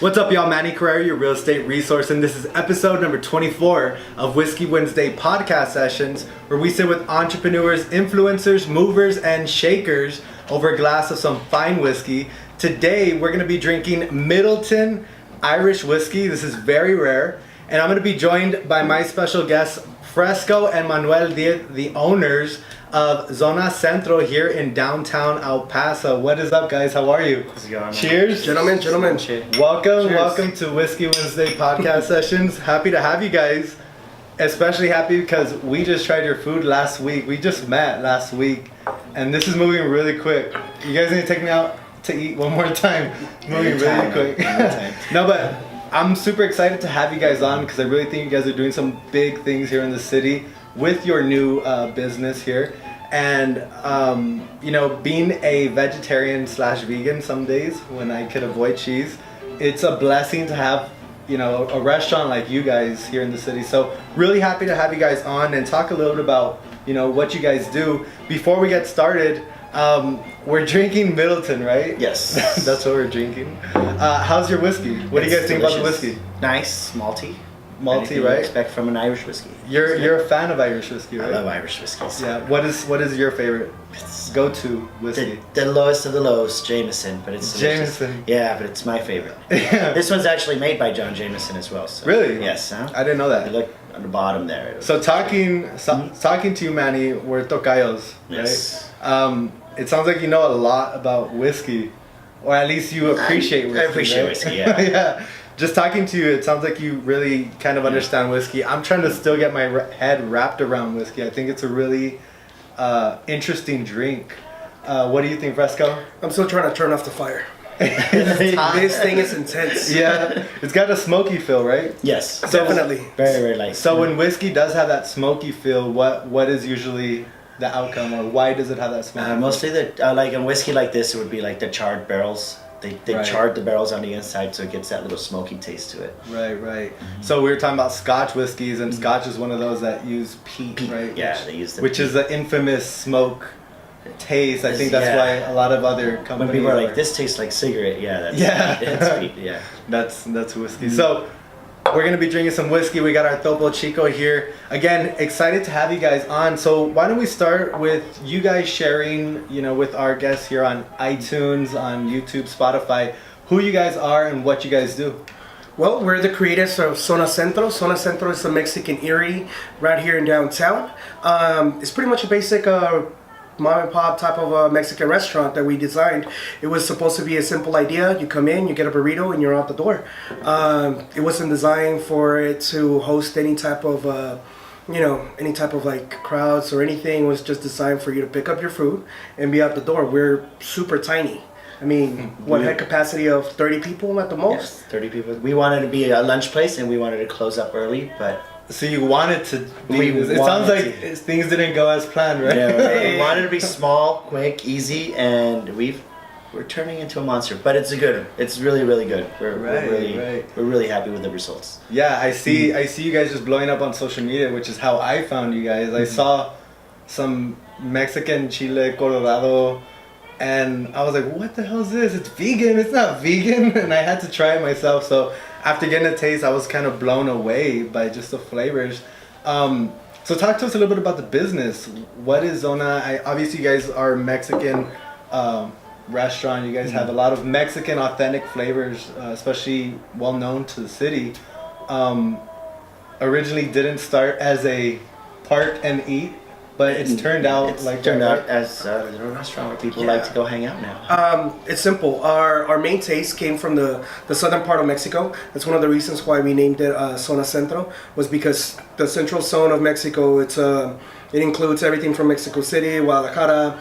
What's up, y'all? Manny Carrera, your real estate resource, and this is episode number 24 of Whiskey Wednesday podcast sessions, where we sit with entrepreneurs, influencers, movers, and shakers over a glass of some fine whiskey. Today, we're going to be drinking Middleton Irish whiskey. This is very rare, and I'm going to be joined by my special guests, Fresco and Manuel Diaz, the owners of Zona Centro here in downtown El Paso. What is up, guys? How are you? How's it going, man? Cheers. Gentlemen. Welcome, Cheers. Welcome to Whiskey Wednesday podcast sessions. Happy to have you guys. Especially happy because we just tried your food last week. We just met last week, and this is moving really quick. You guys need to take me out to eat one more time. Moving really quick. No, but I'm super excited to have you guys on because I really think you guys are doing some big things here in the city with your new business here. And, you know, being a vegetarian / vegan some days when I could avoid cheese, it's a blessing to have, you know, a restaurant like you guys here in the city. So really happy to have you guys on and talk a little bit about, you know, what you guys do. Before we get started, we're drinking Middleton, right? Yes. That's what we're drinking. How's your whiskey? What do you guys think about the whiskey? Nice, malty. Malty, Anything you right? expect from an Irish whiskey. You're a fan of Irish whiskey, right? I love Irish whiskeys. Yeah. What is your favorite go-to whiskey? The lowest of the lows, Jameson, but it's delicious. Jameson. Yeah, but it's my favorite. Yeah. This one's actually made by John Jameson as well. So. Really? Yes. Huh? I didn't know that. You look on the bottom there. So talking to you, Manny, we're tocayos, Yes. right? It sounds like you know a lot about whiskey, or at least you appreciate whiskey. I appreciate right? whiskey, yeah. Yeah. Just talking to you, it sounds like you really kind of understand whiskey. I'm trying to still get my head wrapped around whiskey. I think it's a really interesting drink. What do you think, Fresco? I'm still trying to turn off the fire. This thing is intense. Yeah, it's got a smoky feel, right? Yes. Definitely. Very, very light. So when whiskey does have that smoky feel, what is usually the outcome, or why does it have that smoky feel? Mostly like a whiskey like this, it would be like the charred barrels. They Right. charred the barrels on the inside, so it gets that little smoky taste to it. Right. So we were talking about Scotch whiskeys, and Scotch is one of those that use peat, right? Yeah, they use the which peat. is the infamous smoke taste. I think that's Yeah. why a lot of other When companies people are like, "This tastes like cigarette," yeah, that's Yeah. that's peat, yeah. That's whiskey. So we're gonna be drinking some whiskey. We got our Topo Chico here. Again, excited to have you guys on. So why don't we start with you guys sharing, you know, with our guests here on iTunes, on YouTube, Spotify, who you guys are and what you guys do. Well, we're the creators of Zona Centro. Zona Centro is a Mexican eatery right here in downtown. It's pretty much a basic mom and pop type of a Mexican restaurant that we designed. It was supposed to be a simple idea. You come in, you get a burrito, and you're out the door. It wasn't designed for it to host any type of any type of like crowds or anything. It was just designed for you to pick up your food and be out the door. We're super tiny. I mean, what head capacity of 30 people at the most? Yes, 30 people. We wanted to be a lunch place, and we wanted to close up early, but So you wanted to be, it sounds wanted like things didn't go as planned, right? we wanted to be small, quick, easy, and we're turning into a monster. But it's it's really, really good. We're really happy with the results. Yeah, I see you guys just blowing up on social media, which is how I found you guys. I saw some Mexican chile colorado, and I was like, what the hell is this? It's vegan. It's not vegan. And I had to try it myself. So after getting a taste, I was kind of blown away by just the flavors. So talk to us a little bit about the business. What is Zona? Obviously, you guys are a Mexican restaurant. You guys have a lot of Mexican authentic flavors, especially well known to the city. Originally didn't start as a park and eat, but it's turned out as a little restaurant where people like to go hang out now. It's simple. Our main taste came from the southern part of Mexico. That's one of the reasons why we named it Zona Centro, was because the central zone of Mexico, it includes everything from Mexico City, Guadalajara.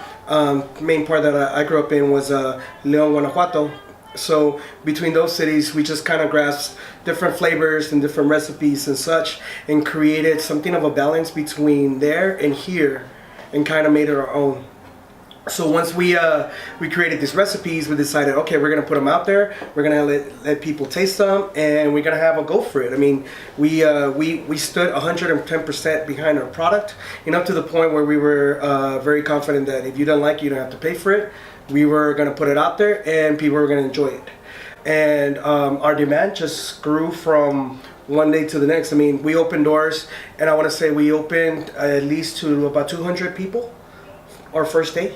Main part that I grew up in was León, Guanajuato. So between those cities, we just kind of grasped different flavors and different recipes and such, and created something of a balance between there and here, and kind of made it our own. So once we created these recipes, we decided, okay, we're gonna put them out there. We're gonna let people taste them, and we're gonna have a go for it. I mean, we stood 110% behind our product, and up to the point where we were very confident that if you don't like it, you don't have to pay for it. We were gonna put it out there, and people were gonna enjoy it. and our demand just grew from one day to the next. I mean, we opened doors, and I want to say we opened at least to about 200 people our first day.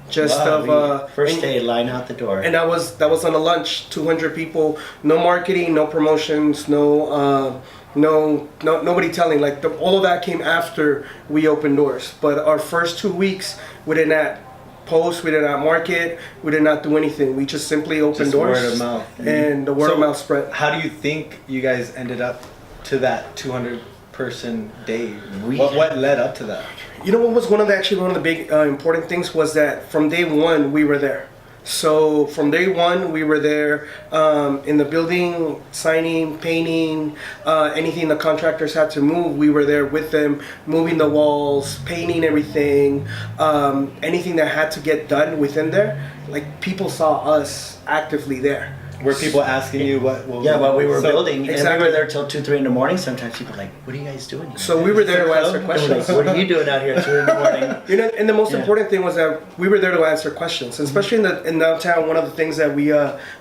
Just first day line out the door, and that was on a lunch. 200 people, no marketing, no promotions, nobody telling. Like all of that came after we opened doors. But our first 2 weeks, we did not post, we did not market, we did not do anything. We just simply opened doors. Word of mouth. And the word of mouth spread. How do you think you guys ended up to that 200 person day? What led up to that? You know what was one of the big important things was that from day one we were there. So from day one we were there in the building, signing, painting, anything the contractors had to move, we were there with them, moving the walls, painting everything, anything that had to get done within there. Like people saw us actively there. Were people asking you what we were building, exactly. And we were there till 2-3 in the morning. Sometimes people are like, "What are you guys doing here?" So we were there to answer questions. Like, what are you doing out here at 2 in the morning? You know, and the most important thing was that we were there to answer questions, especially in downtown. One of the things that we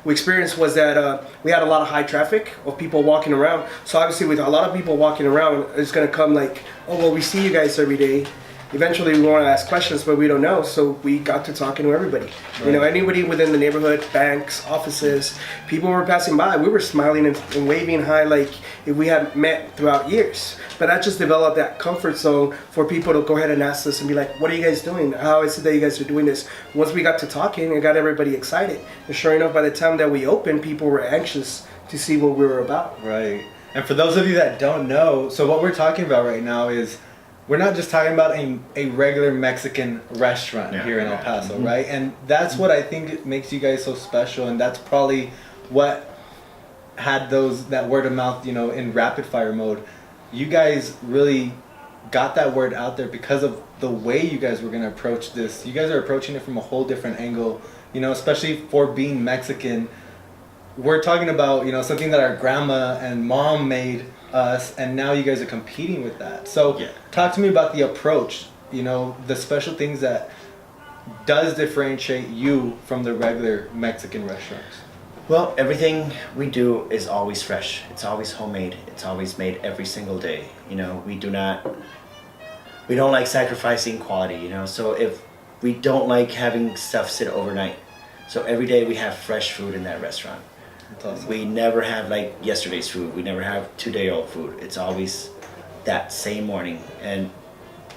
experienced was that we had a lot of high traffic of people walking around. So obviously, with a lot of people walking around, it's gonna come like, "Oh well, we see you guys every day." Eventually, we want to ask questions, but we don't know. So we got to talking to everybody. Right. You know, anybody within the neighborhood, banks, offices, people were passing by. We were smiling and waving hi like if we had met throughout years. But that just developed that comfort zone for people to go ahead and ask us and be like, "What are you guys doing? How is it that you guys are doing this?" Once we got to talking, it got everybody excited. And sure enough, by the time that we opened, people were anxious to see what we were about. Right. And for those of you that don't know, so what we're talking about right now is we're not just talking about a regular Mexican restaurant here in El Paso, right? And that's what I think makes you guys so special, and that's probably what had that word of mouth, you know, in rapid fire mode. You guys really got that word out there because of the way you guys were going to approach this. You guys are approaching it from a whole different angle, you know, especially for being Mexican. We're talking about, you know, something that our grandma and mom made us, and now you guys are competing with that. So talk to me about the approach, you know, the special things that does differentiate you from the regular Mexican restaurants. Well, everything we do is always fresh. It's always homemade. It's always made every single day. You know, we don't like sacrificing quality, you know. So if we don't like having stuff sit overnight. So every day we have fresh food in that restaurant. Awesome. We never have like yesterday's food. We never have 2-day-old food. It's always that same morning. And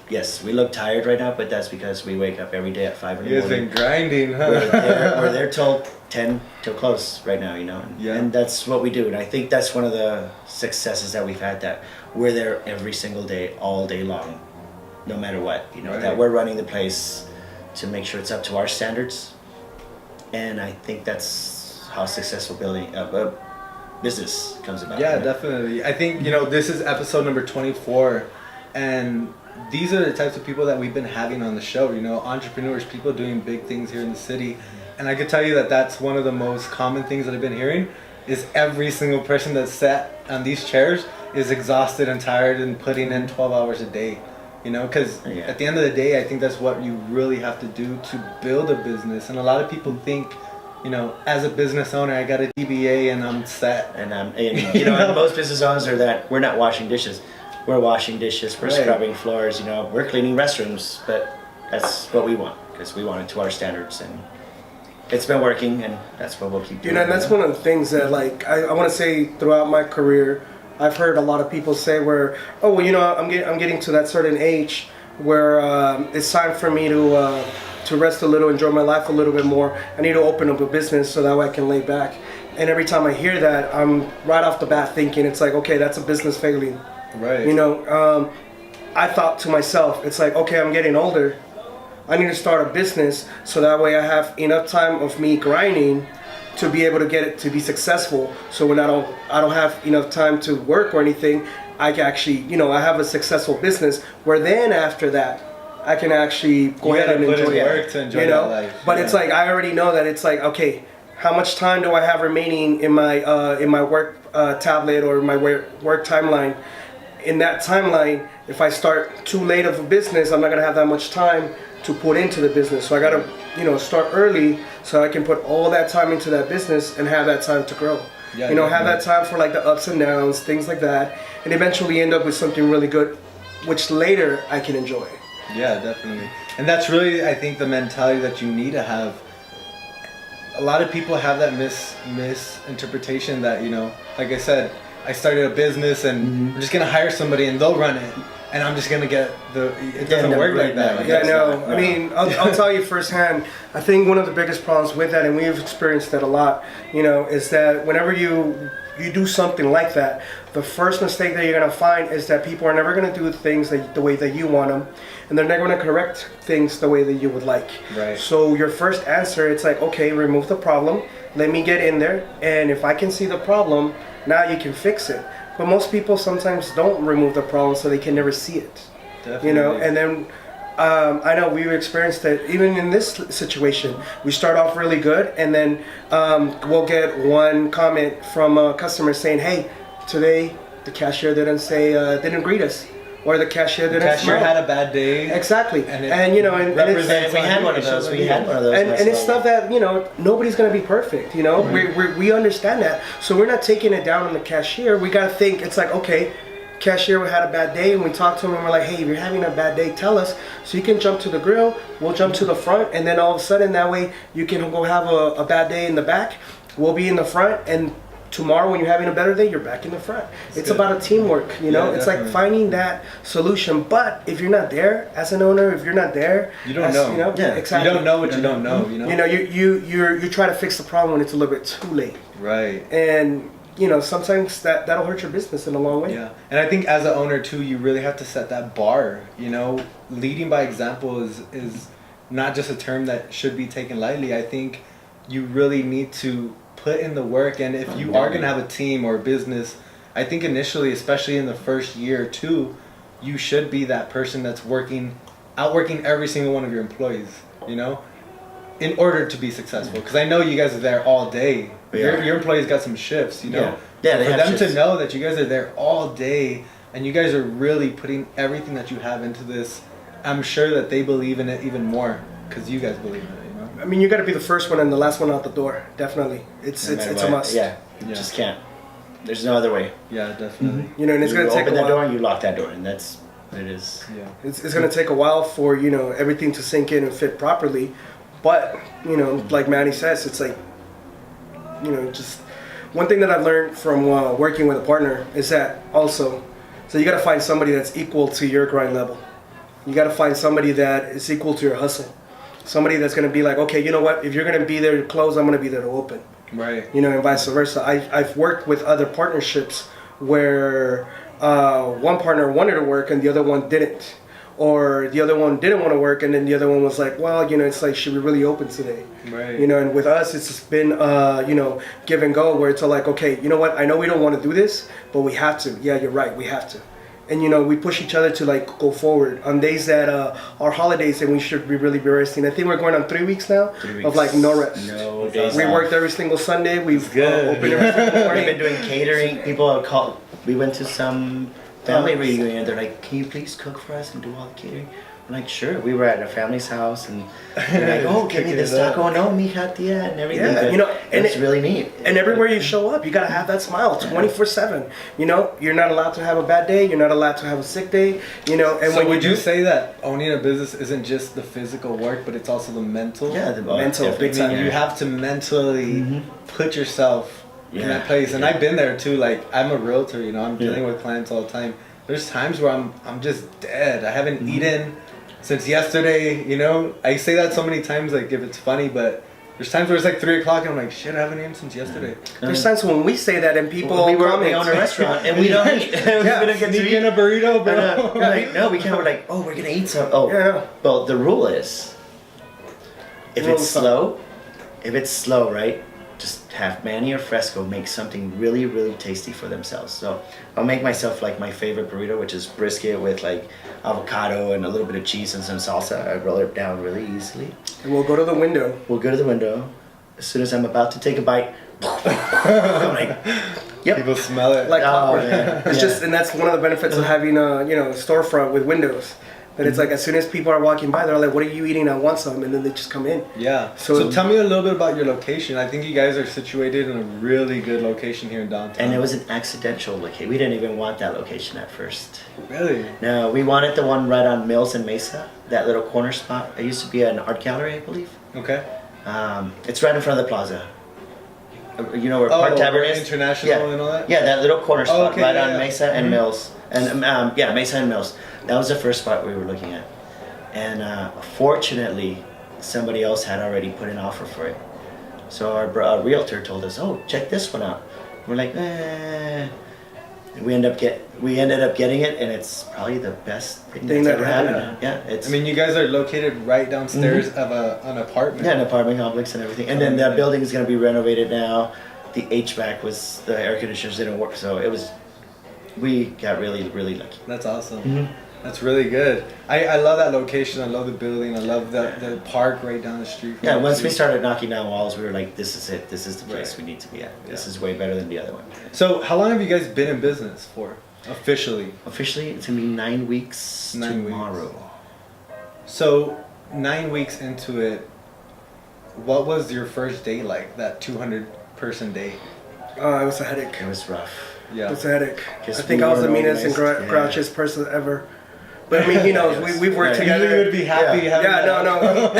yes, we look tired right now, but that's because we wake up every day at 5 in the morning. You guys been grinding, huh? We're there till 10 till close right now, you know. And that's what we do. And I think that's one of the successes that we've had, that we're there every single day, all day long, no matter what. You know, that we're running the place to make sure it's up to our standards. And I think that's how successful building a business comes about. Yeah, definitely. I think, you know, this is episode number 24, and these are the types of people that we've been having on the show, you know, entrepreneurs, people doing big things here in the city. And I can tell you that that's one of the most common things that I've been hearing, is every single person that's sat on these chairs is exhausted and tired and putting in 12 hours a day. You know, because at the end of the day, I think that's what you really have to do to build a business. And a lot of people think, you know, as a business owner, I got a DBA and I'm set. And you know, and most business owners are that we're not washing dishes. We're washing dishes, we're scrubbing floors, you know, we're cleaning restrooms. But that's what we want, because we want it to our standards, and it's been working, and that's what we'll keep doing. You know, and that's one of the things that, like, I want to say throughout my career, I've heard a lot of people say where, oh, well, you know, I'm getting to that certain age where it's time for me to rest a little, enjoy my life a little bit more. I need to open up a business so that way I can lay back. And every time I hear that, I'm right off the bat thinking, it's like, okay, that's a business failing. Right. You know, I thought to myself, it's like, okay, I'm getting older. I need to start a business so that way I have enough time of me grinding to be able to get it to be successful. So when I don't have enough time to work or anything, I can actually, you know, I have a successful business where then after that, I can actually go ahead and enjoy it. To enjoy, you know, life. But it's like I already know that it's like, okay, how much time do I have remaining in my work tablet or my work timeline? In that timeline, if I start too late of a business, I'm not gonna have that much time to put into the business. So I gotta, start early so I can put all that time into that business and have that time to grow. Yeah, Have that time for like the ups and downs, things like that, and eventually end up with something really good, which later I can enjoy. Yeah, definitely. And that's really, I think, the mentality that you need to have. A lot of people have that misinterpretation that, like I said, I started a business and I'm just going to hire somebody and they'll run it. And I'm just going to get it doesn't work like that. Like, no. I mean, I'll tell you firsthand, I think one of the biggest problems with that, and we've experienced that a lot, is that whenever you do something like that, the first mistake that you're going to find is that people are never going to do things the way that you want them, and they're never going to correct things the way that you would like. Right. So your first answer, it's like, okay, remove the problem, let me get in there, and if I can see the problem, now you can fix it. But most people sometimes don't remove the problem, so they can never see it. Definitely. And then I know we've experienced that even in this situation. We start off really good, and then we'll get one comment from a customer saying, "Hey, today the cashier didn't greet us, or the cashier didn't Cashier smile." had a bad day. Exactly, and it's, We had one of those. and it's stuff that nobody's gonna be perfect. We understand that, so we're not taking it down on the cashier. We gotta think it's like, okay, cashier had a bad day, and we talk to him and we're like, hey, if you're having a bad day, tell us, so you can jump to the grill, we'll jump to the front, and then all of a sudden that way you can go have a bad day in the back, we'll be in the front, and tomorrow when you're having a better day, you're back in the front. It's about a teamwork, Yeah, it's like finding that solution. But if you're not there as an owner, if you're not there, you don't know. Exactly. You don't know what you don't know. You try to fix the problem when it's a little bit too late. Right. And sometimes that'll hurt your business in a long way. Yeah, and I think as an owner too, you really have to set that bar. Leading by example is not just a term that should be taken lightly. I think you really need to put in the work, and if you are gonna have a team or a business, I think initially, especially in the first year or two, you should be that person that's outworking every single one of your employees. In order to be successful, because I know you guys are there all day. Your employees got some shifts, Yeah, for them shifts. to know that you guys are there all day and you guys are really putting everything that you have into this, I'm sure that they believe in it even more because you guys believe in it. I mean, you got to be the first one and the last one out the door. Definitely, it's a must. Yeah, you just can't. There's no other way. Yeah, definitely. And it's gonna take a while. Open that door and you lock that door, and that's what it is. Yeah, it's gonna take a while for everything to sink in and fit properly. But like Manny says, it's like just one thing that I've learned from working with a partner is that also, so you got to find somebody that's equal to your grind level. You got to find somebody that is equal to your hustle. Somebody that's going to be like, okay, you know what? If you're going to be there to close, I'm going to be there to open. Right. And vice versa. I've worked with other partnerships where one partner wanted to work and the other one didn't. Or the other one didn't want to work, and then the other one was like, well, it's like, should we really open today? Right. And with us, it's just been, give and go, where it's like, okay, you know what? I know we don't want to do this, but we have to. Yeah, you're right, we have to. And, we push each other to, like, go forward. On days that are holidays and we should really be resting. I think we're going on 3 weeks now 3 weeks. of, like, no rest. No days We off. worked every single Sunday. We've good. opened every single morning. We've been doing catering. People have called. We went to some family reunion. They're like, can you please cook for us and do all the catering? I'm like, sure. We were at a family's house, and they're like, oh, give me this taco. No, mija tia, and everything. Yeah, But and it's really neat. And everywhere you show up, you gotta have that smile 24/7. You're not allowed to have a bad day. You're not allowed to have a sick day. And So when would you say that owning a business isn't just the physical work, but it's also the mental? Yeah, the mental, big time. You have to mentally put yourself in that place, and Yeah. I've been there too. Like, I'm a realtor, I'm dealing with clients all the time. There's times where I'm just dead. I haven't eaten since yesterday. I say that so many times, like, if it's funny, but there's times where it's like 3 o'clock and I'm like, shit, I haven't eaten since yesterday. There's times when we say that and people we comment. own a restaurant and we don't eat. Yeah, we don't get to Sneak eat. in a burrito, bro. We're like, no, we can't. We're like, oh, we're gonna eat some. Oh, Yeah. Well, the rule is, if Rule it's is slow, right? Just have Manny or Fresco make something really, really tasty for themselves. So I'll make myself like my favorite burrito, which is brisket with like avocado and a little bit of cheese and some salsa. I roll it down really easily. And we'll go to the window. We'll go to the window. As soon as I'm about to take a bite, I'm like, yep. People smell it. Like Oh, clockwork. man. It's Yeah. just, and that's one of the benefits of having a storefront with windows. That it's like as soon as people are walking by, they're like, "What are you eating? I want some," and then they just come in. Yeah. So tell me a little bit about your location. I think you guys are situated in a really good location here in downtown. And it was an accidental location. We didn't even want that location at first. Really? No, we wanted the one right on Mills and Mesa, that little corner spot. It used to be an art gallery, I believe. Okay. It's right in front of the plaza. You know where Park Tavern is? International and all that? Yeah, that little corner spot okay, right yeah, on yeah. Mesa and Mills. And Mesa and Mills. That was the first spot we were looking at. And fortunately, somebody else had already put an offer for it. So our realtor told us, "Oh, check this one out." We're like, eh. And we ended up getting it, and it's probably the best thing that's ever happened. Yeah, it's. I mean, you guys are located right downstairs of an apartment. Yeah, an apartment complex and everything. And then that building is going to be renovated now. The HVAC the air conditioners didn't work, so we got really, really lucky. That's awesome. That's really good. I love that location. I love the building. I love the park right down the street. Yeah, once we started knocking down walls, we were like, this is it. This is the place we need to be at. This is way better than the other one. So how long have you guys been in business for, officially? Officially, it's going to be 9 weeks tomorrow. So 9 weeks into it, what was your first day like, that 200-person day? It was a headache. It was rough. Yeah. It was a headache. I Just think we I was the weren't meanest and organized. grouchiest person ever. But I mean, you know, we've worked together. You would be happy having that. No.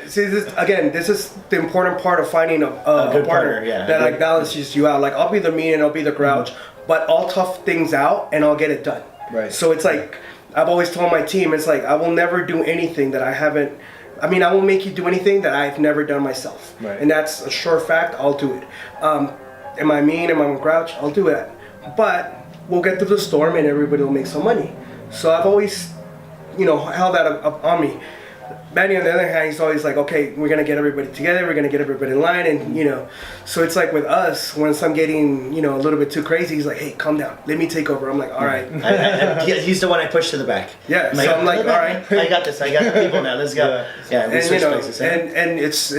See, this is the important part of finding a good partner that like balances you out. Like I'll be the mean and I'll be the grouch, but I'll tough things out and I'll get it done. Right. So it's like I've always told my team, it's like I will never do anything that I haven't. I mean, I will make you do anything that I've never done myself, right. And that's a sure fact. I'll do it. Am I mean? Am I a grouch? I'll do it. But we'll get through the storm and everybody will make some money. So I've always, held that up on me. Manny, on the other hand, he's always like, okay, we're gonna get everybody together, we're gonna get everybody in line, and so it's like with us, once I'm getting, a little bit too crazy, he's like, hey, calm down, let me take over. I'm like, all right. He's the one I pushed to the back. Yeah, so I'm like, all right. I got this. I got the people now. Let's go. Yeah, we switch places. And it's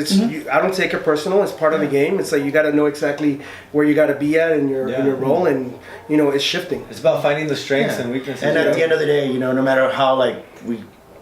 I don't take it personal. It's part of the game. It's like you got to know exactly where you got to be at in your role, and it's shifting. It's about finding the strengths and weaknesses. And at the end of the day, no matter how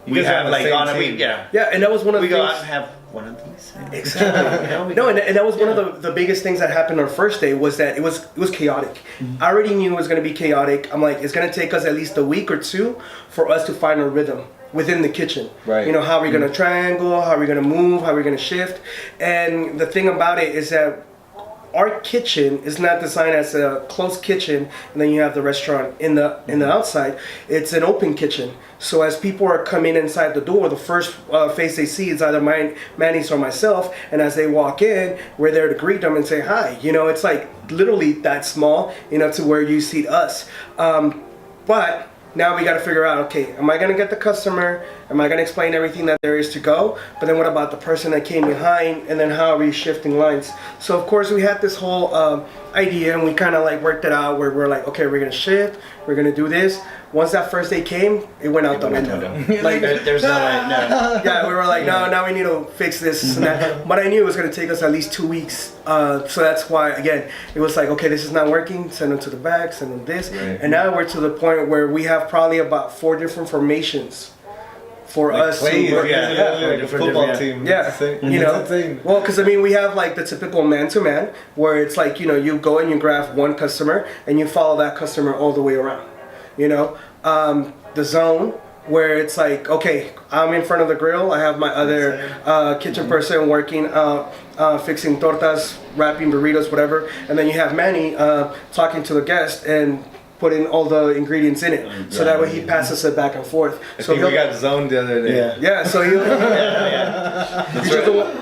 we have like on a week, yeah, and that was one of the things. We go out and have one of these. Exactly. No, and that was one of the biggest things that happened on our first day was that it was chaotic. I already knew it was going to be chaotic. I'm like, it's going to take us at least a week or two for us to find a rhythm within the kitchen. Right. How are we going to triangle? How are we going to move? How are we going to shift? And the thing about it is that our kitchen is not designed as a closed kitchen, and then you have the restaurant in the outside. It's an open kitchen. So as people are coming inside the door, the first face they see is either Manny's or myself, and as they walk in, we're there to greet them and say hi. It's like literally that small, to where you see us. But now we got to figure out, okay, am I going to get the customer? Am I going to explain everything that there is to go? But then what about the person that came behind? And then how are we shifting lines? So of course we had this whole idea, and we kind of like worked it out where we're like, okay, we're going to shift. We're going to do this. Once that first day came, it went out the window. Like there's no way, no. Yeah, we were like, no, now we need to fix this and that. But I knew it was going to take us at least 2 weeks. So that's why, again, it was like, okay, this is not working. Send them to the back, send them this. Right. And now we're to the point where we have probably about 4 different formations for like us plays, to work. Like a football team. Yeah, well, because I mean, we have like the typical man-to-man where it's like, you go and you grab one customer and you follow that customer all the way around. The zone where it's like, okay, I'm in front of the grill. I have my other kitchen person working, fixing tortas, wrapping burritos, whatever. And then you have Manny talking to the guest and putting all the ingredients in it. So that way he passes it back and forth. I think we got zoned the other day. Yeah, so he'll...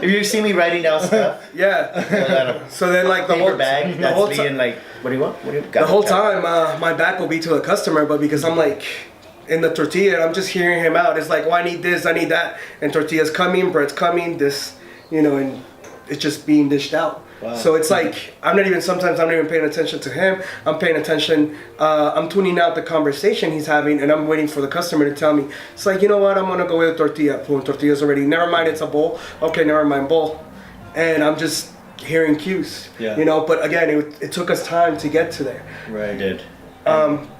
If you see me writing down stuff. Yeah. So then like the whole bag, the whole being like, what do you want? The whole time, my back will be to the customer, but because I'm like in the tortilla, I'm just hearing him out. It's like, well, I need this, I need that, and tortilla's coming, bread's coming, this, and it's just being dished out. Wow. So it's like sometimes I'm not even paying attention to him. I'm paying attention. I'm tuning out the conversation he's having, and I'm waiting for the customer to tell me. It's like, you know what? I'm gonna go with a tortilla. Boom, tortilla's already. Never mind, it's a bowl. Okay, never mind, bowl. And I'm just hearing cues. Yeah. But again, it took us time to get to there. Right. It did.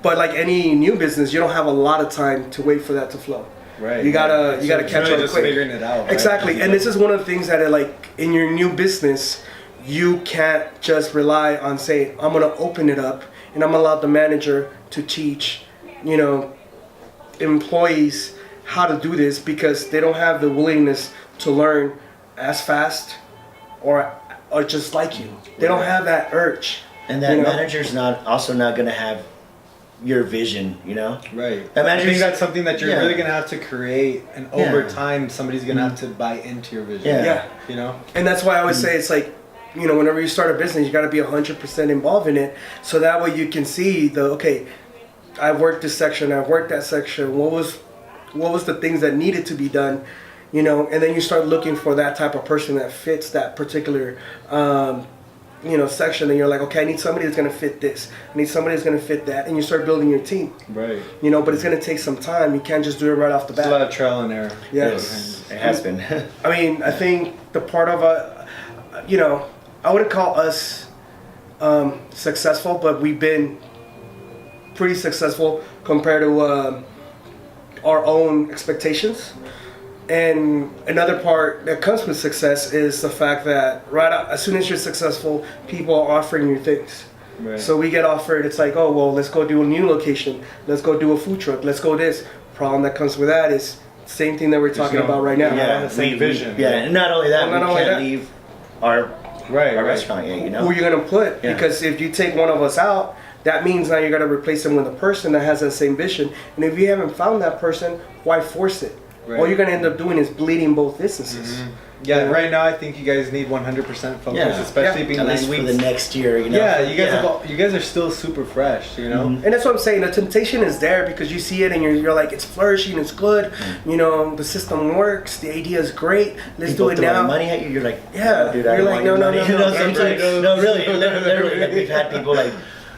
But like any new business, you don't have a lot of time to wait for that to flow. Right. You gotta catch really up just quick. figuring it out. Right? Exactly, and this is one of the things that are like in your new business, you can't just rely on saying I'm gonna open it up and I'm gonna allow the manager to teach, employees how to do this because they don't have the willingness to learn as fast or just like you. They don't have that urge. And that manager's not gonna have your vision, Right. That I think manager's, that's something that you're really gonna have to create, and over time, somebody's gonna have to buy into your vision. Yeah. And that's why I always say it's like, whenever you start a business, you got to be 100% involved in it, so that way you can see I've worked this section, I've worked that section. What was the things that needed to be done, and then you start looking for that type of person that fits that particular section, and you're like, okay, I need somebody that's going to fit this. I need somebody that's going to fit that, and you start building your team. Right. But it's going to take some time. You can't just do it right off the bat. It's a lot of trial and error. Yes. it has been. I mean, I think the part of I wouldn't call us successful, but we've been pretty successful compared to our own expectations. And another part that comes with success is the fact that as soon as you're successful, people are offering you things. Right. So we get offered, it's like, oh, well, let's go do a new location. Let's go do a food truck. Let's go this. Problem that comes with that is same thing that we're talking about right now. Yeah, the same vision. And not only that, we can't leave our restaurant yet, Who are you going to put? Yeah. Because if you take one of us out, that means now you got to replace them with a person that has that same vision. And if you haven't found that person, why force it? Right. All you're going to end up doing is bleeding both businesses. Mm-hmm. Yeah, right now I think you guys need 100% focus, especially being at 9 least weeks. for the next year. Yeah, you guys are still super fresh, And that's what I'm saying. The temptation is there because you see it and you're like, it's flourishing, it's good. The system works, the idea is great. Let's People do it now. money at you. You're like, yeah, dude, you're like, no. Sometimes, no, really, literally, like, we've had people like,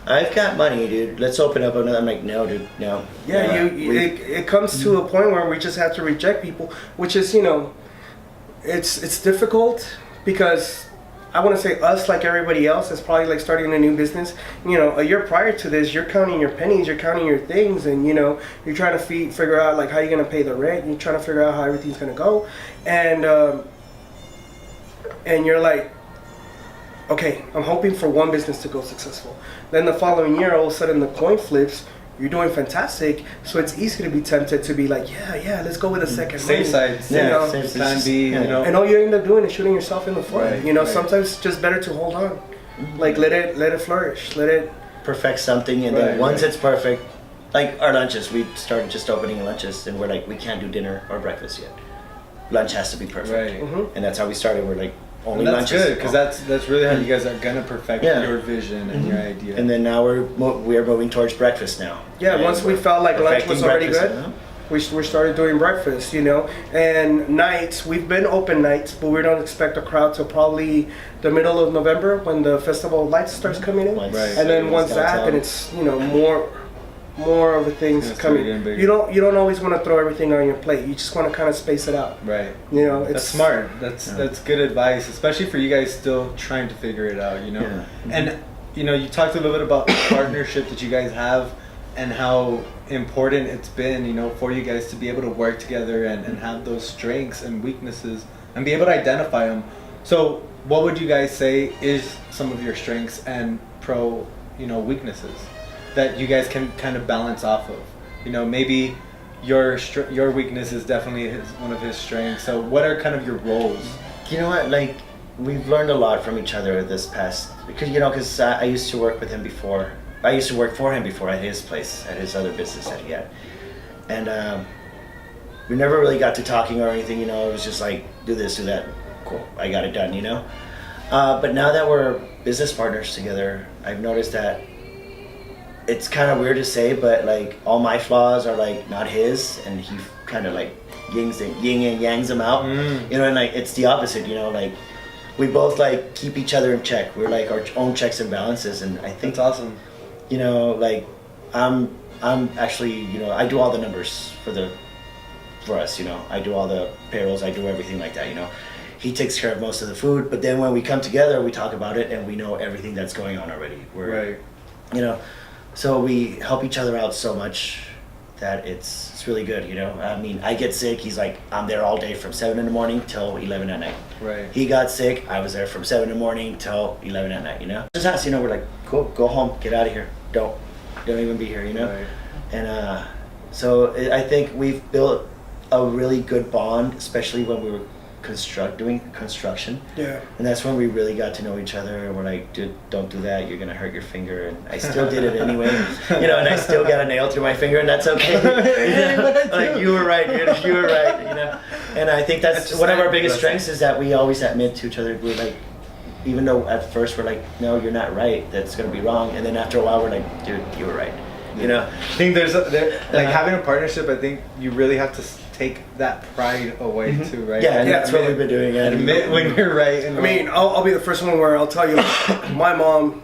I've got money, dude. Let's open up another. I'm like, no, dude, no. Yeah, it comes to a point where we just have to reject people, which is, it's difficult because I want to say us, like everybody else, is probably like starting a new business. A year prior to this, you're counting your pennies, you're counting your things, and you're trying to figure out like how you're gonna pay the rent. You're trying to figure out how everything's gonna go, and you're like, okay, I'm hoping for one business to go successful. Then the following year, all of a sudden the coin flips. You're doing fantastic, so it's easy to be tempted to be like, yeah, let's go with a second. Safe side, safe plan B, And all you end up doing is shooting yourself in the foot. Right, Sometimes it's just better to hold on, like let it flourish, let it perfect something, and then once it's perfect, like our lunches, we started just opening lunches, and we're like, we can't do dinner or breakfast yet. Lunch has to be perfect, and that's how we started. We're like, only that's lunches. good because that's really how you guys are gonna perfect your vision and your idea. And then now we're moving towards breakfast now. Yeah, and once we felt like lunch was already good, we started doing breakfast. And nights, we've been open nights, but we don't expect a crowd till probably the middle of November when the Festival of Lights starts coming in. Right. And then once that happens, it's more of the things coming. You don't always want to throw everything on your plate. You just want to kind of space it out. Right. It's that's smart. That's good advice, especially for you guys still trying to figure it out. Yeah. And you talked a little bit about the partnership that you guys have and how important it's been, for you guys to be able to work together and have those strengths and weaknesses and be able to identify them. So, what would you guys say is some of your strengths and weaknesses that you guys can kind of balance off of? Maybe your weakness is definitely one of his strengths. So what are kind of your roles? You know what? Like, we've learned a lot from each other this past, because I used to work with him before. I used to work for him before at his place, at his other business that he had. And we never really got to talking or anything, it was just like, do this, do that. Cool, I got it done, But now that we're business partners together, I've noticed that it's kind of weird to say, but like all my flaws are like not his, and he kind of like yin and yangs them out, and like it's the opposite, like we both like keep each other in check. We're like our own checks and balances, and I think that's awesome. Like I'm actually, I do all the numbers for us, I do all the payrolls, I do everything like that, He takes care of most of the food, but then when we come together, we talk about it, and we know everything that's going on already. We're, so we help each other out so much that it's really good, you know. I mean, I get sick, he's like, I'm there all day from 7 in the morning till 11 at night. Right. He got sick, I was there from 7 in the morning till 11 at night, you know. Just us, you know, we're like, cool, go home, get out of here. Don't even be here, you know. Right. And so I think we've built a really good bond, especially when we were doing construction. Yeah. And that's when we really got to know each other, and we're like, dude, don't do that, you're gonna hurt your finger. And I still did it anyway, you know, and I still got a nail through my finger, and that's okay. You know? Like, you were right, dude, you were right, you know. And I think that's one of our biggest strengths, is that we always admit to each other. We're like, even though at first we're like, no, you're not right, that's gonna be wrong, and then after a while we're like, dude, you were right, you know. I think like having a partnership, I think you really have to take that pride away too, right? Yeah, and that's what we've been doing. Admit when you're right. And I mean, I'll be the first one where I'll tell you, my mom,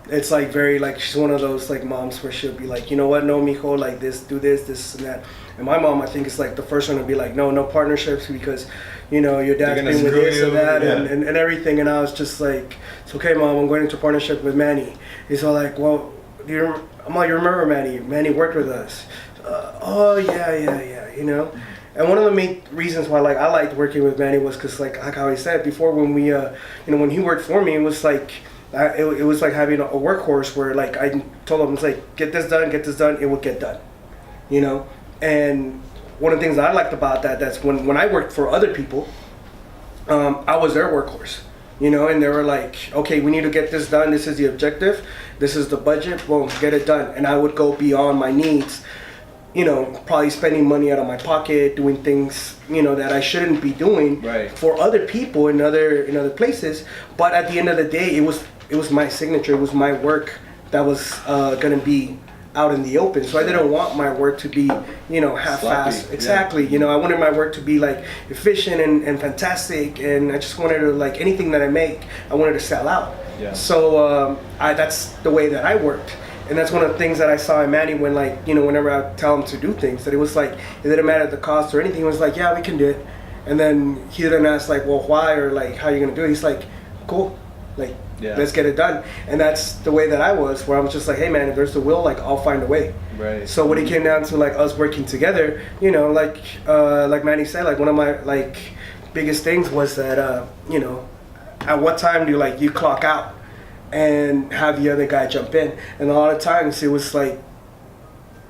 it's like very, like, she's one of those like moms where she'll be like, you know what, no, mijo, like this, do this and that. And my mom, I think, is like the first one to be like, no partnerships, because, you know, your dad's been with this and that, and everything. And I was just like, it's okay, Mom, I'm going into partnership with Manny. He's all like, well, you remember Manny? Manny worked with us. Oh yeah, you know. And one of the main reasons why, like, I liked working with Manny was because, like how he said before, when we, you know, when he worked for me, it was like, it was like having a workhorse where, like, I told him, it's like, get this done, it would get done, you know. And one of the things that I liked about that's when I worked for other people, I was their workhorse, you know, and they were like, okay, we need to get this done, this is the objective, this is the budget, boom, get it done. And I would go beyond my needs, you know, probably spending money out of my pocket, doing things, you know, that I shouldn't be doing for other people in other places. But at the end of the day, it was my signature, it was my work that was gonna be out in the open. So I didn't want my work to be, you know, half-assed. Exactly. Yeah. You know, I wanted my work to be like efficient and fantastic, and I just wanted to, like, anything that I make, I wanted to sell out. Yeah. So that's the way that I worked. And that's one of the things that I saw in Manny when, like, you know, whenever I tell him to do things, that it was like, it didn't matter the cost or anything. It was like, yeah, we can do it. And then he didn't ask, like, well, why, or like, how are you gonna do it? He's like, cool, like, let's get it done. And that's the way that I was, where I was just like, hey man, if there's the will, like, I'll find a way. Right. So when it came down to, like, us working together, you know, like Manny said, like, one of my, like, biggest things was that, you know, at what time do you clock out and have the other guy jump in? And a lot of times it was like,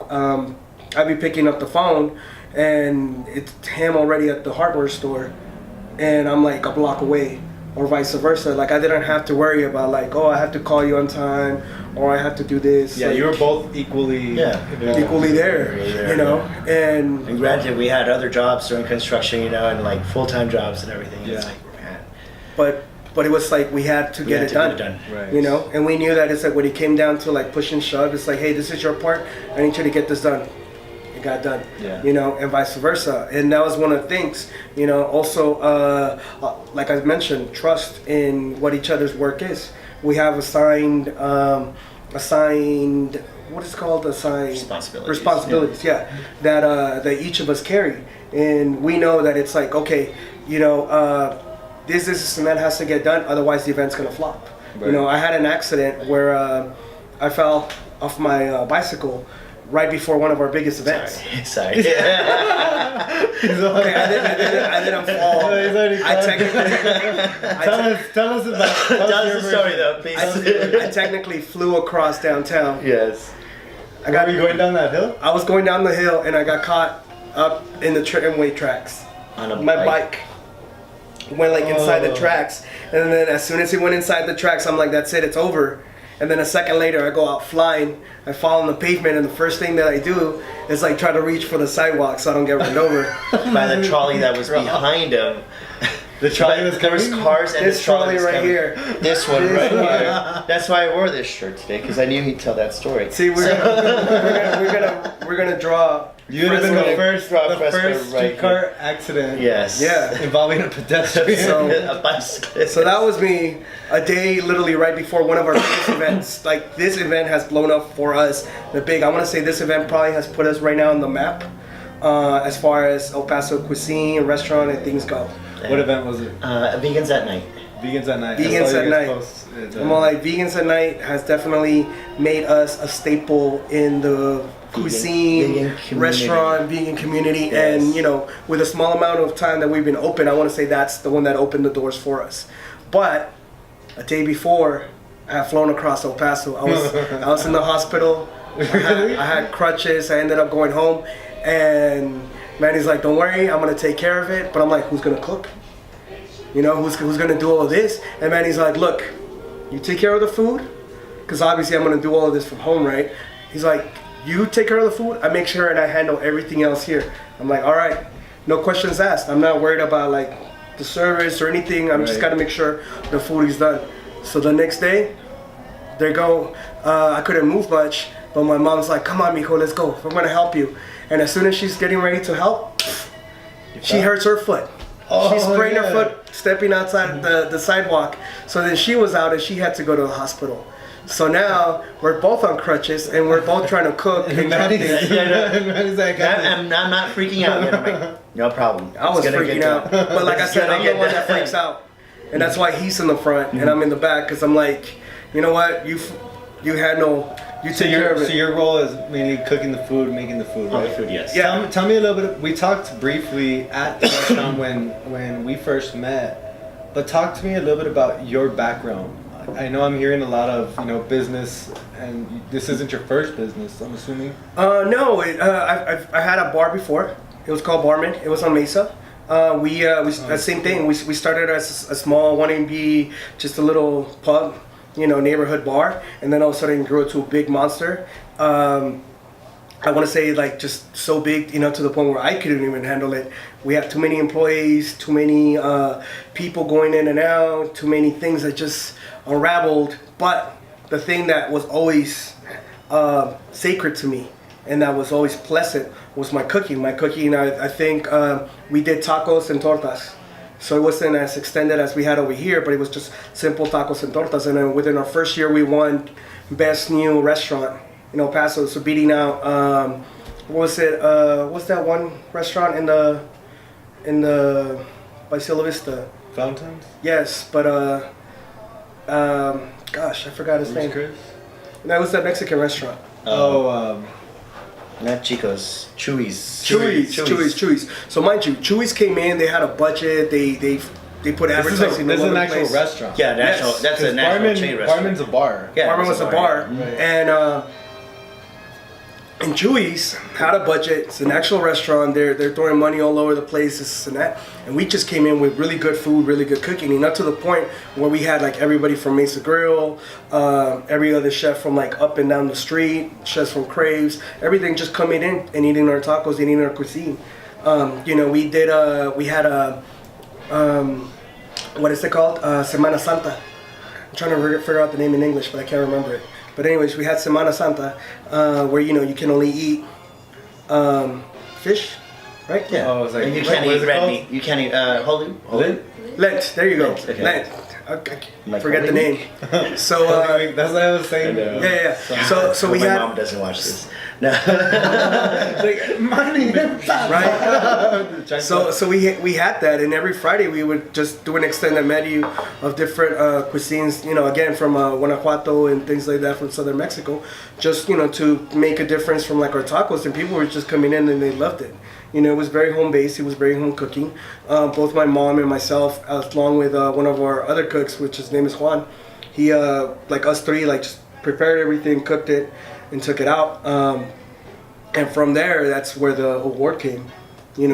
I'd be picking up the phone and it's him already at the hardware store and I'm like a block away, or vice versa. Like, I didn't have to worry about, like, oh, I have to call you on time, or I have to do this. Yeah, like, you were both equally there, you know. And granted, we had other jobs during construction, you know, and like full-time jobs and everything. Yeah. It's like, man. But it was like we had to get it done. Right. You know, and we knew that it's like when it came down to, like, push and shove, it's like, hey, this is your part, I need you to get this done. It got done. Yeah. You know, and vice versa. And that was one of the things, you know, also, like I mentioned, trust in what each other's work is. We have assigned, what is it called? Responsibilities, yeah, that each of us carry. And we know that it's like, okay, you know, this and that has to get done, otherwise the event's gonna flop. Right. You know, I had an accident where I fell off my bicycle right before one of our biggest events. Sorry. Okay, I didn't fall. Tell us the story though, please. I technically flew across downtown. Yes. Were you going down that hill? I was going down the hill and I got caught up in the tramway tracks. On my bike went like inside the tracks, and then as soon as it went inside the tracks, I'm like, that's it, it's over. And then a second later, I go out flying, I fall on the pavement, and the first thing that I do is, like, try to reach for the sidewalk so I don't get run over. By the trolley that was behind him. The trolley was coming? There was cars and this trolley right here. This one right here. That's why I wore this shirt today, because I knew he'd tell that story. See, we're gonna draw. You would have been the first streetcar accident. Yes. Yeah. Involving a pedestrian. So that was me a day literally right before one of our biggest events. Like, this event has blown up for us. I want to say this event probably has put us right now on the map as far as El Paso cuisine, restaurant, and things go. Yeah. What event was it? Vegans at Night. Vegans at Night. Vegans at Night. I'm all like, Vegans at Night has definitely made us a staple in the cuisine, restaurant, vegan community. Yes. And, you know, with a small amount of time that we've been open, I want to say that's the one that opened the doors for us. But a day before, I had flown across El Paso. I was in the hospital. I had crutches. I ended up going home. And Manny's like, don't worry, I'm going to take care of it. But I'm like, who's going to cook? You know, who's going to do all of this? And Manny's like, look, you take care of the food. Because obviously I'm going to do all of this from home, right? He's like, you take care of the food. I make sure and I handle everything else here. I'm like, all right, no questions asked. I'm not worried about like the service or anything. I'm just got to make sure the food is done. So the next day, there go. I couldn't move much, but my mom's like, come on, mijo, let's go. I'm going to help you. And as soon as she's getting ready to help, she hurts her foot. She sprained her foot stepping outside the sidewalk. So then she was out and she had to go to the hospital. So now we're both on crutches and we're both trying to cook. And Manny's like, I'm not freaking out yet. I'm like, no problem. I was freaking out. But like I said, I'm the one that freaks out. And that's why he's in the front and I'm in the back, because I'm like, you know what? You take care of it. So your role is mainly cooking the food, making the food, right? Food, yes. Yeah. Tell me a little bit. We talked briefly at the restaurant when we first met, but talk to me a little bit about your background. I know I'm hearing a lot of business, and this isn't your first business, I'm assuming. No, I had a bar before. It was called Barman. It was on Mesa. The same thing. We started as a small, wanting to be just a little pub, neighborhood bar, and then all of a sudden grew to a big monster. I want to say like just so big, to the point where I couldn't even handle it. We have too many employees, too many people going in and out, too many things that just unraveled. But the thing that was always sacred to me and that was always pleasant was my cooking. I think we did tacos and tortas. So it wasn't as extended as we had over here, but it was just simple tacos and tortas. And then within our first year, we won Best New Restaurant in El Paso. So beating out, what's that one restaurant in the by Cielo Vista? Fountains? Yes, but gosh, I forgot his name. Chris? That was that Mexican restaurant. Not Chico's, Chewy's. Chewy's. So mind you, Chewy's came in. They had a budget. They put advertising. This is an actual restaurant. Yeah, that's a national chain restaurant. Barman's a bar. Yeah, Barman was a bar, right. And Chewy's had a budget. It's an actual restaurant. They're throwing money all over the place, this and that. And we just came in with really good food, really good cooking. And up to the point where we had like everybody from Mesa Grill, every other chef from like up and down the street, chefs from Craves, everything just coming in and eating our tacos, eating our cuisine. We had a, what is it called? Semana Santa. I'm trying to figure out the name in English, but I can't remember it. But anyways, we had Semana Santa, where you can only eat fish, right? Yeah. Oh, it's like, and you can't eat red meat. You can't eat holy. Lent. There you go. Lent. Okay. Lent. I forget the Holy name. So that's what I was saying. yeah. So we my had. mom doesn't watch this. No. Like money, Right. So we had that, and every Friday we would just do an extended menu of different cuisines. Again from Guanajuato and things like that from southern Mexico, just to make a difference from like our tacos, and people were just coming in and they loved it. It was very home based. It was very home cooking. Both my mom and myself, along with one of our other cooks, which his name is Juan. He like us three, like just prepared everything, cooked it, and took it out. And from there, that's where the award came. We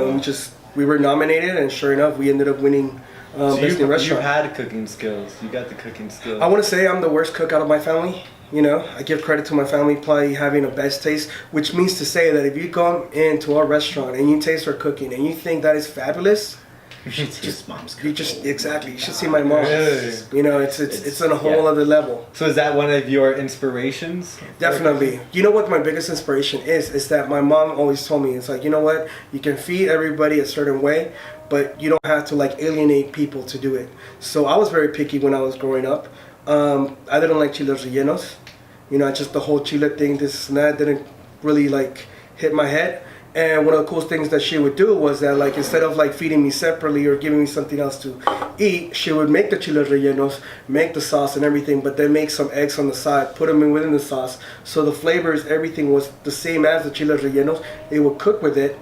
were nominated, and sure enough, we ended up winning Best New Restaurant. You had cooking skills. You got the cooking skills. I want to say I'm the worst cook out of my family. I give credit to my family probably having a best taste, which means to say that if you come into our restaurant and you taste our cooking and you think that is fabulous, You should see his mom's cooking. You should see my mom. Really? It's on a whole other level. So is that one of your inspirations? Definitely. You know what my biggest inspiration is that my mom always told me, it's like, you know what, you can feed everybody a certain way, but you don't have to like alienate people to do it. So I was very picky when I was growing up. I didn't like chiles rellenos. Just the whole chile thing, this and that didn't really like hit my head. And one of the coolest things that she would do was that, like, instead of like feeding me separately or giving me something else to eat, she would make the chiles rellenos, make the sauce and everything, but then make some eggs on the side, put them in within the sauce. So the flavors, everything was the same as the chiles rellenos. They would cook with it,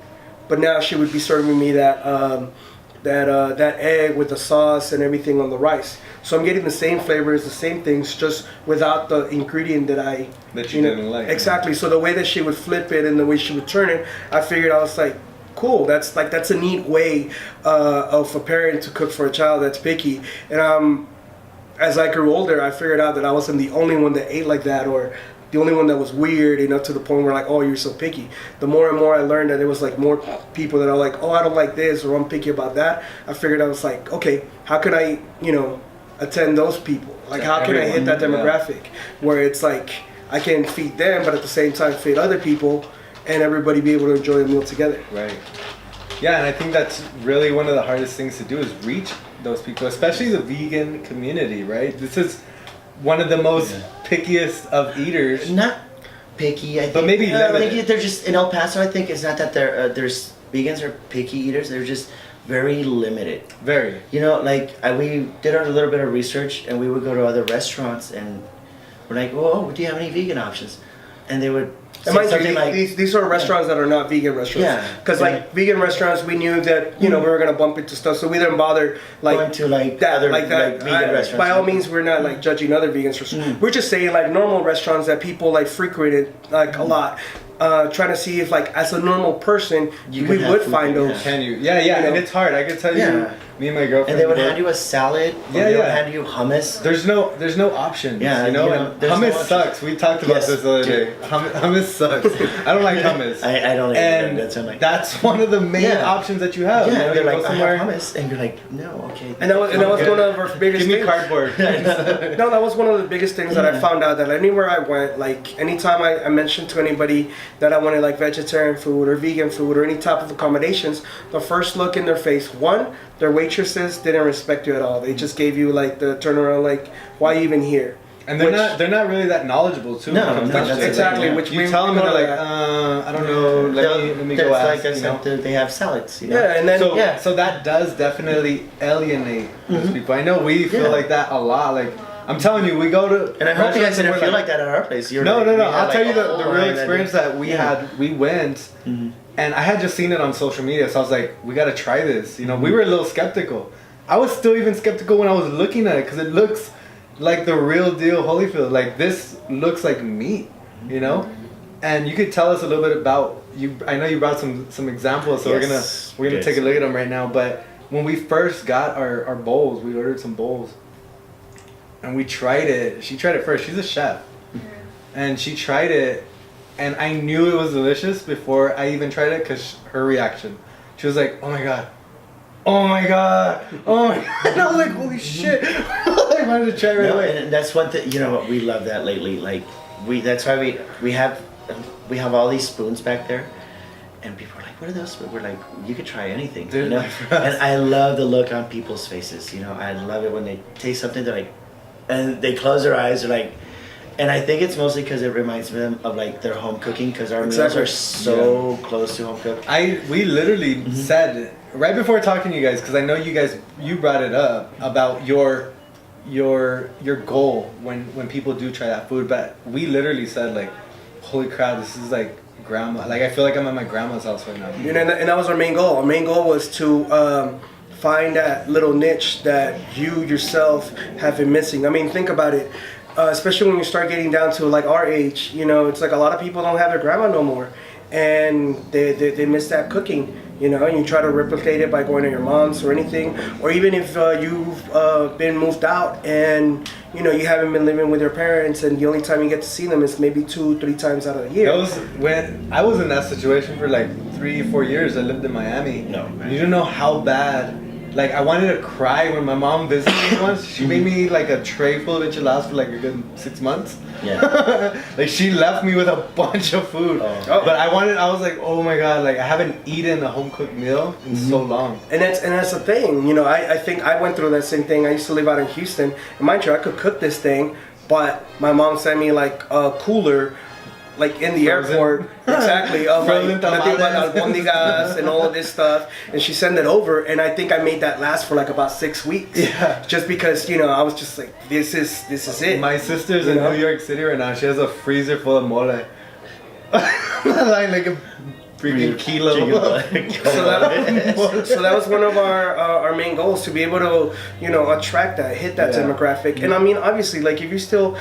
but now she would be serving me that egg with the sauce and everything on the rice. So I'm getting the same flavors, the same things, just without the ingredient that you didn't like. Exactly. So the way that she would flip it and the way she would turn it, I figured, I was like, cool. That's a neat way of a parent to cook for a child that's picky. And as I grew older, I figured out that I wasn't the only one that ate like that, or the only one that was weird, to the point where like, oh, you're so picky. The more and more I learned that there was like more people that are like, oh, I don't like this, or I'm picky about that. I figured, I was like, okay, how could I, attend those people? Like, how can I hit that demographic where it's like I can feed them, but at the same time feed other people, and everybody be able to enjoy a meal together. Right. Yeah, and I think that's really one of the hardest things to do is reach those people, especially the vegan community, right? This is one of the most pickiest of eaters. Not picky, I think. But maybe they're just, in El Paso, I think it's not that there's vegans are picky eaters. They're just very limited. Very. We did a little bit of research, and we would go to other restaurants, and we're like, oh, do you have any vegan options? And they would say something like... These are restaurants that are not vegan restaurants. Yeah. Because, vegan restaurants, we knew that, we were going to bump into stuff, so we didn't bother, going to, other vegan restaurants. By all means, we're not, judging other vegan restaurants. We're just saying, normal restaurants that people, frequented, a lot. Trying to see if, as a normal person, we would find those. Can you? Yeah, and it's hard. I can tell you, me and my girlfriend. And they would hand you a salad. They would hand you hummus. There's no options. Yeah, hummus sucks. We talked about this the other day. Hummus sucks. I don't like hummus. I don't. And that's one of the main options that you have. Yeah, they're like, I have hummus, and you're like, no, okay. And that was one of our biggest. Give me cardboard. No, that was one of the biggest things that I found out, that anywhere I went, anytime I mentioned to anybody that I wanted vegetarian food or vegan food or any type of accommodations, the first look in their face, one, their waitresses didn't respect you at all. They just gave you the turnaround, why are you even here? And they're not really that knowledgeable too. No, exactly. Which you tell them and they're like, I don't know. Let me go ask. They have salads. Yeah, and then so that does definitely alienate those people. I know we feel like that a lot. I'm telling you, we go to... And I hope you guys didn't feel like that at our place. No. I'll tell you the real experience that we had. We went, and I had just seen it on social media, so I was like, we got to try this. We were a little skeptical. I was still even skeptical when I was looking at it, because it looks like the real deal Holyfield. This looks like meat, And you could tell us a little bit about... I know you brought some examples, so we're gonna take a look at them right now. But when we first got our bowls, we ordered some bowls. And we tried it. She tried it first. She's a chef. And she tried it. And I knew it was delicious before I even tried it, because her reaction. She was like, oh my God. Oh my God. Oh my God. And I was like, holy shit. I wanted to try right away. And that's one thing, we love that lately. That's why we have all these spoons back there. And people are like, what are those? We're like, you could try anything. Dude, And I love the look on people's faces. I love it when they taste something, they're like, and they close their eyes, they're like, and I think it's mostly because it reminds them of their home cooking, because our meals are so close to home cooked. We literally said right before talking to you guys, because I know you brought it up about your goal when people do try that food, but we literally said holy crap, this is grandma. I feel like I'm at my grandma's house right now. And that was our main goal. Our main goal was to find that little niche that you yourself have been missing. I mean, think about it. Especially when you start getting down to our age, it's a lot of people don't have their grandma no more, and they miss that cooking, and you try to replicate it by going to your mom's or anything, or even if you've been moved out and you haven't been living with your parents, and the only time you get to see them is maybe 2-3 times out of the year. That was when I was in that situation for 3-4 years. I lived in Miami. No, man. You don't know how bad. I wanted to cry when my mom visited me once. She made me a tray full of enchiladas for a good 6 months. Yeah. She left me with a bunch of food. But I was like, oh my God, I haven't eaten a home cooked meal in so long. And that's the thing, I think I went through that same thing. I used to live out in Houston, and mind you, I could cook this thing, but my mom sent me a cooler like in the Frozen. airport, exactly, of like Frozen nothing but tamales. albondigas and all of this stuff, and she sent it over, and I think I made that last for like about 6 weeks. Yeah. Just because I was just like, this is it. My sister's You in know? New York City right now. She has a freezer full of mole. like a freaking kilo. So that was one of our main goals, to be able to attract that, hit that Yeah. demographic. And I mean, obviously, like if you're still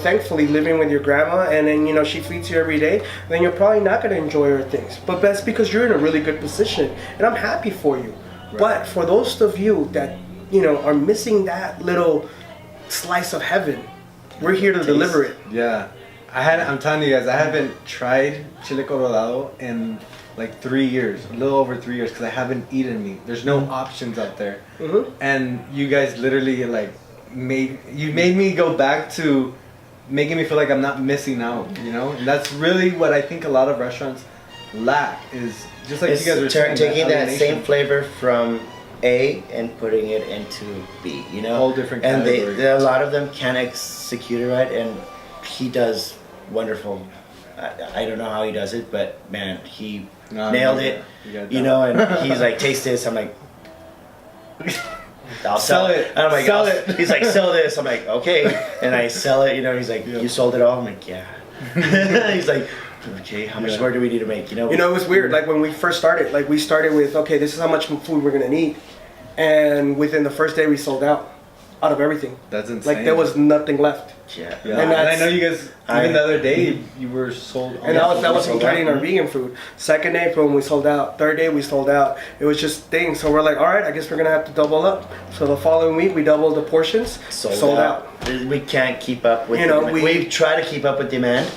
thankfully living with your grandma, and then she feeds you every day, then you're probably not going to enjoy her things. But that's because you're in a really good position, and I'm happy for you. Right. But for those of you that are missing that little slice of heaven, we're here to deliver it. Yeah. I'm telling you guys, I haven't tried chile colorado in like 3 years, a little over 3 years, because I haven't eaten meat. There's no options out there. Mm-hmm. And you guys literally like made me go back to making me feel like I'm not missing out, And that's really what I think a lot of restaurants lack, is just like you guys were saying, taking that elimination. same flavor from A and putting it into B, Whole different And categories. a lot of them can't execute it right, and he does wonderful. I don't know how he does it, but man, he nailed it. And he's like, taste this. I'm like, I'll sell it. And I'm like, Sell it. He's like, sell this. I'm like, okay. And I sell it. He's like, you sold it all. I'm like, yeah. He's like, okay, how much more do we need to make? It was weird. Like when we first started, like we started with, okay, this is how much food we're gonna need, and within the first day we sold out of everything. That's insane. Like there was nothing left. Yeah. And I know you guys, even the other day, you were sold. And that was including our vegan food. Second day, boom, we sold out. Third day, we sold out. It was just things. So we're like, all right, I guess we're gonna have to double up. So the following week, we doubled the portions. Sold out. We can't keep up with. We try to keep up with demand,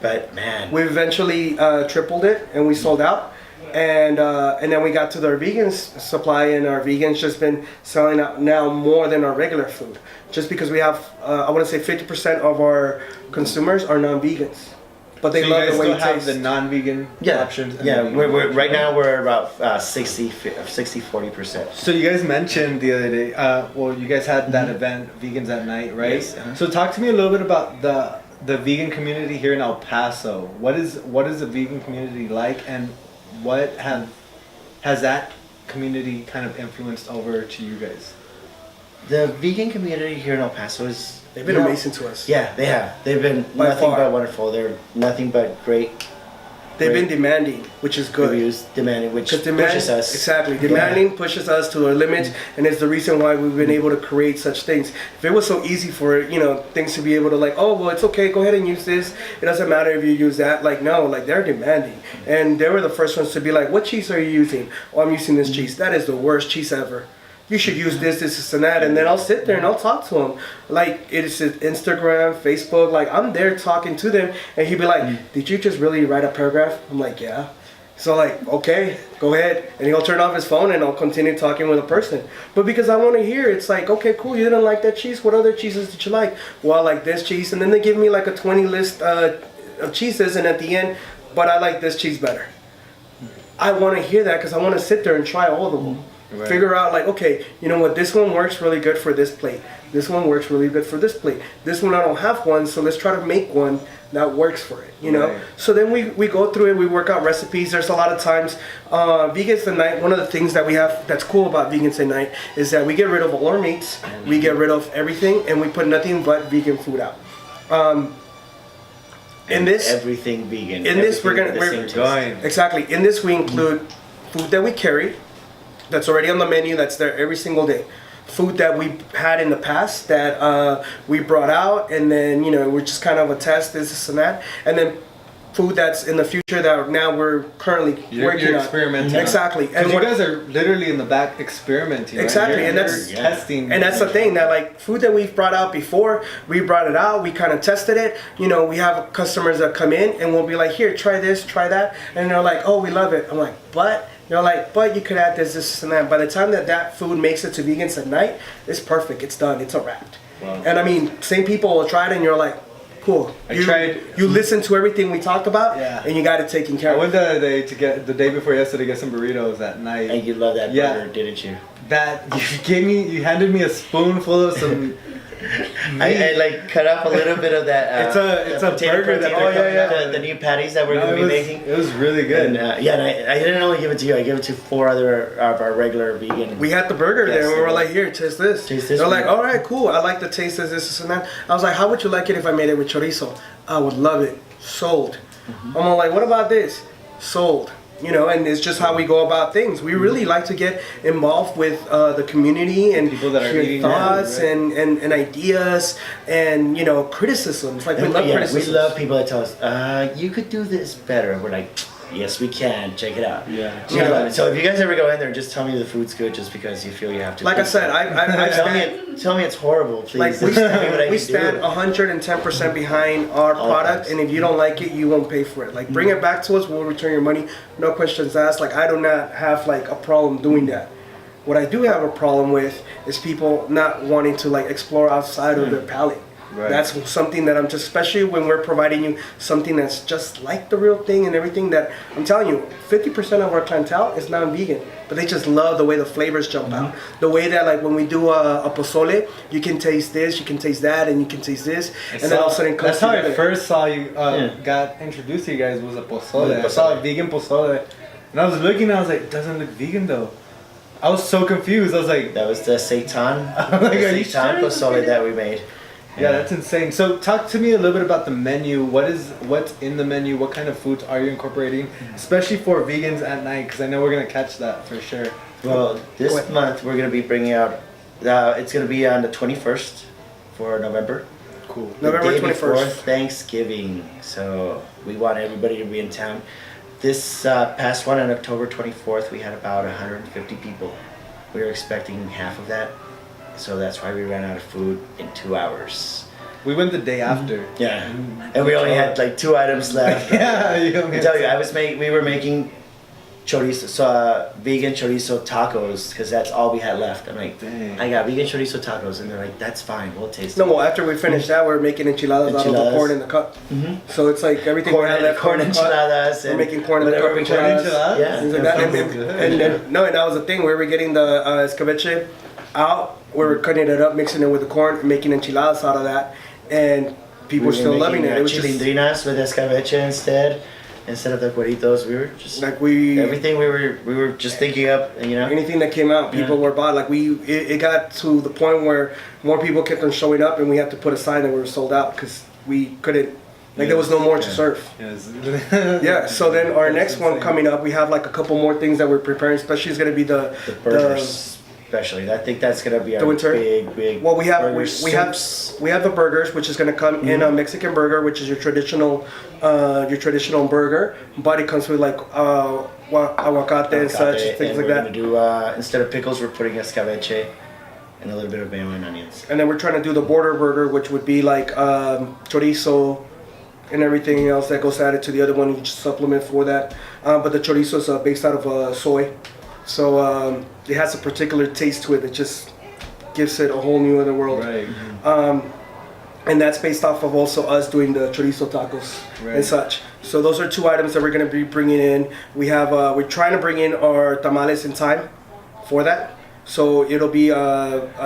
but man, we eventually tripled it, and we sold out. And then we got to our vegans supply, and our vegans just been selling out now more than our regular food, just because we have I want to say 50% of our consumers are non-vegans, but they love the way it have tastes. the non-vegan options. And yeah. the We're right now we're about 60-40%. So you guys mentioned the other day, you guys had that event, Vegans at Night, right? Yes, So talk to me a little bit about the vegan community here in El Paso. What is the vegan community like, and what has that community kind of influenced over to you guys? The vegan community here in El Paso is... They've been amazing to us. Yeah, they have. They've been By nothing far. but wonderful. They're nothing but great. They've been demanding, which is good. Reviews, demanding, which Because pushes us. Exactly. Demanding pushes us to our limits, and it's the reason why we've been able to create such things. If it was so easy for, things to be able to like, oh, well, it's okay, go ahead and use this. It doesn't matter if you use that. Like, no, like they're demanding. And they were the first ones to be like, what cheese are you using? Oh, I'm using this cheese. That is the worst cheese ever. You should use this, and that. And then I'll sit there and I'll talk to them. Like, it's Instagram, Facebook. Like, I'm there talking to them. And he'd be like, did you just really write a paragraph? I'm like, yeah. So, like, okay, go ahead. And he'll turn off his phone and I'll continue talking with a person. But because I want to hear, it's like, okay, cool, you didn't like that cheese? What other cheeses did you like? Well, I like this cheese. And then they give me like a 20 list of cheeses. And at the end, but I like this cheese better. I want to hear that because I want to sit there and try all of them. Right. Figure out like, okay, you know what, this one works really good for this plate. This one works really good for this plate. This one I don't have one, so let's try to make one that works for it, you know? Right. So then we go through it, we work out recipes. There's a lot of times, Vegans at Night, one of the things that we have that's cool about Vegans at Night is that we get rid of all our meats, we get rid of everything, and we put nothing but vegan food out. In this, everything vegan. In this, we're going exactly. In this, we include food that we carry, that's already on the menu, that's there every single day. Food that we had in the past that we brought out, and then we're just kind of a test, this and that, and then food that's in the future that now we're currently working on. Experimenting. Exactly. And you guys are literally in the back experimenting. Right? Exactly, and that's testing. And that's the thing, that like food that we've brought out before, we brought it out, we kind of tested it. We have customers that come in and we'll be like, here, try this, try that, and they're like, oh, we love it. I'm like, but. They're like, but you could add this, and that. By the time that food makes it to Vegans at Night, it's perfect. It's done. It's a wrap. Wow. And I mean, same people will try it, and you're like, cool. You listen to everything we talked about, and you got it taken care of. I went the other day the day before yesterday, to get some burritos at night. And you love that burger, didn't you? That you handed me a spoonful of some I like cut off a little bit of that. It's a burger that the new patties that we're gonna be making. It was really good. And, and I didn't only give it to you. I gave it to 4 other of our regular vegan. We had the burger there, and we were like, "Here, taste this." Taste this. They're like, "All right, cool. I like the taste of this, and that." I was like, "How would you like it if I made it with chorizo?" I would love it. Sold. I'm all like, "What about this?" Sold. You know, and it's just how we go about things. We really like to get involved with the community and people that are hear eating thoughts right? and ideas and, you know, criticisms. Like, we love criticisms. We love people that tell us, you could do this better. We're like, yes, we can. Check it out. Yeah. So if you guys ever go in there, just tell me the food's good just because you feel you have to. Like I said, tell me it's horrible, please. like we stand 110% behind our product, and if you don't like it, you won't pay for it. Like, bring it back to us, we'll return your money, no questions asked. Like, I do not have like a problem doing that. What I do have a problem with is people not wanting to like explore outside of their palate. Right. That's something that I'm just, especially when we're providing you something that's just like the real thing and everything that, I'm telling you, 50% of our clientele is non-vegan, but they just love the way the flavors jump out. The way that, like, when we do a pozole, you can taste this, you can taste that, and you can taste this, and then all of a sudden it comes That's how together. I first saw you, got introduced to you guys, was a pozole. I saw a vegan pozole, and I was looking, and I was like, it doesn't look vegan though. I was so confused. I was like, that was the seitan, like, are you seitan sure? pozole that we made. Yeah, that's insane. So talk to me a little bit about the menu. What's in the menu? What kind of foods are you incorporating, especially for vegans at night? Because I know we're gonna catch that for sure. Well, this month we're gonna be bringing out. It's gonna be on the 21st for November. Cool. November The day before 21st. Thanksgiving. So we want everybody to be in town. This past one on October 24th, we had about 150 people. We were expecting half of that. So that's why we ran out of food in 2 hours. We went the day after. Yeah, and we only had like 2 items left. Yeah, you only I had tell you, we were making chorizo, vegan chorizo tacos because that's all we had left. I'm like, Dang. I got vegan chorizo tacos, and they're like, that's fine, we'll taste No, it. well, after we finish that, we're making enchiladas out of the corn in the cup. So it's like everything we had left corn in the cup, enchiladas, we're and making corn in the whatever cup we can. enchiladas. Yeah. Things like that. sounds And good. then that was the thing. We were getting the escabeche out. We were cutting it up, mixing it with the corn, and making enchiladas out of that. And people were still loving it. It was just chilindrinas with escabeche instead of the cueritos. We were just like everything we were just thinking up, you know. anything that came out, people were bought. Like it got to the point where more people kept on showing up, and we had to put a sign that we were sold out because we couldn't. Like there was no more to serve. Yeah. So then our next one coming up, we have like a couple more things that we're preparing. Especially is going to be the burgers. Especially, I think that's gonna be our winter. big. Well, we have soups. we have the burgers, which is going to come in a Mexican burger, which is your traditional burger, but it comes with like aguacate and such things like we're that. gonna do instead of pickles, we're putting escabeche and a little bit of mayo and onions. And then we're trying to do the border burger, which would be like chorizo and everything else that goes added to the other one. You just supplement for that, but the chorizo is based out of soy. So it has a particular taste to it that just gives it a whole new other world. Right. And that's based off of also us doing the chorizo tacos and such. So those are 2 items that we're going to be bringing in. We have we're trying to bring in our tamales in time for that. So it'll be a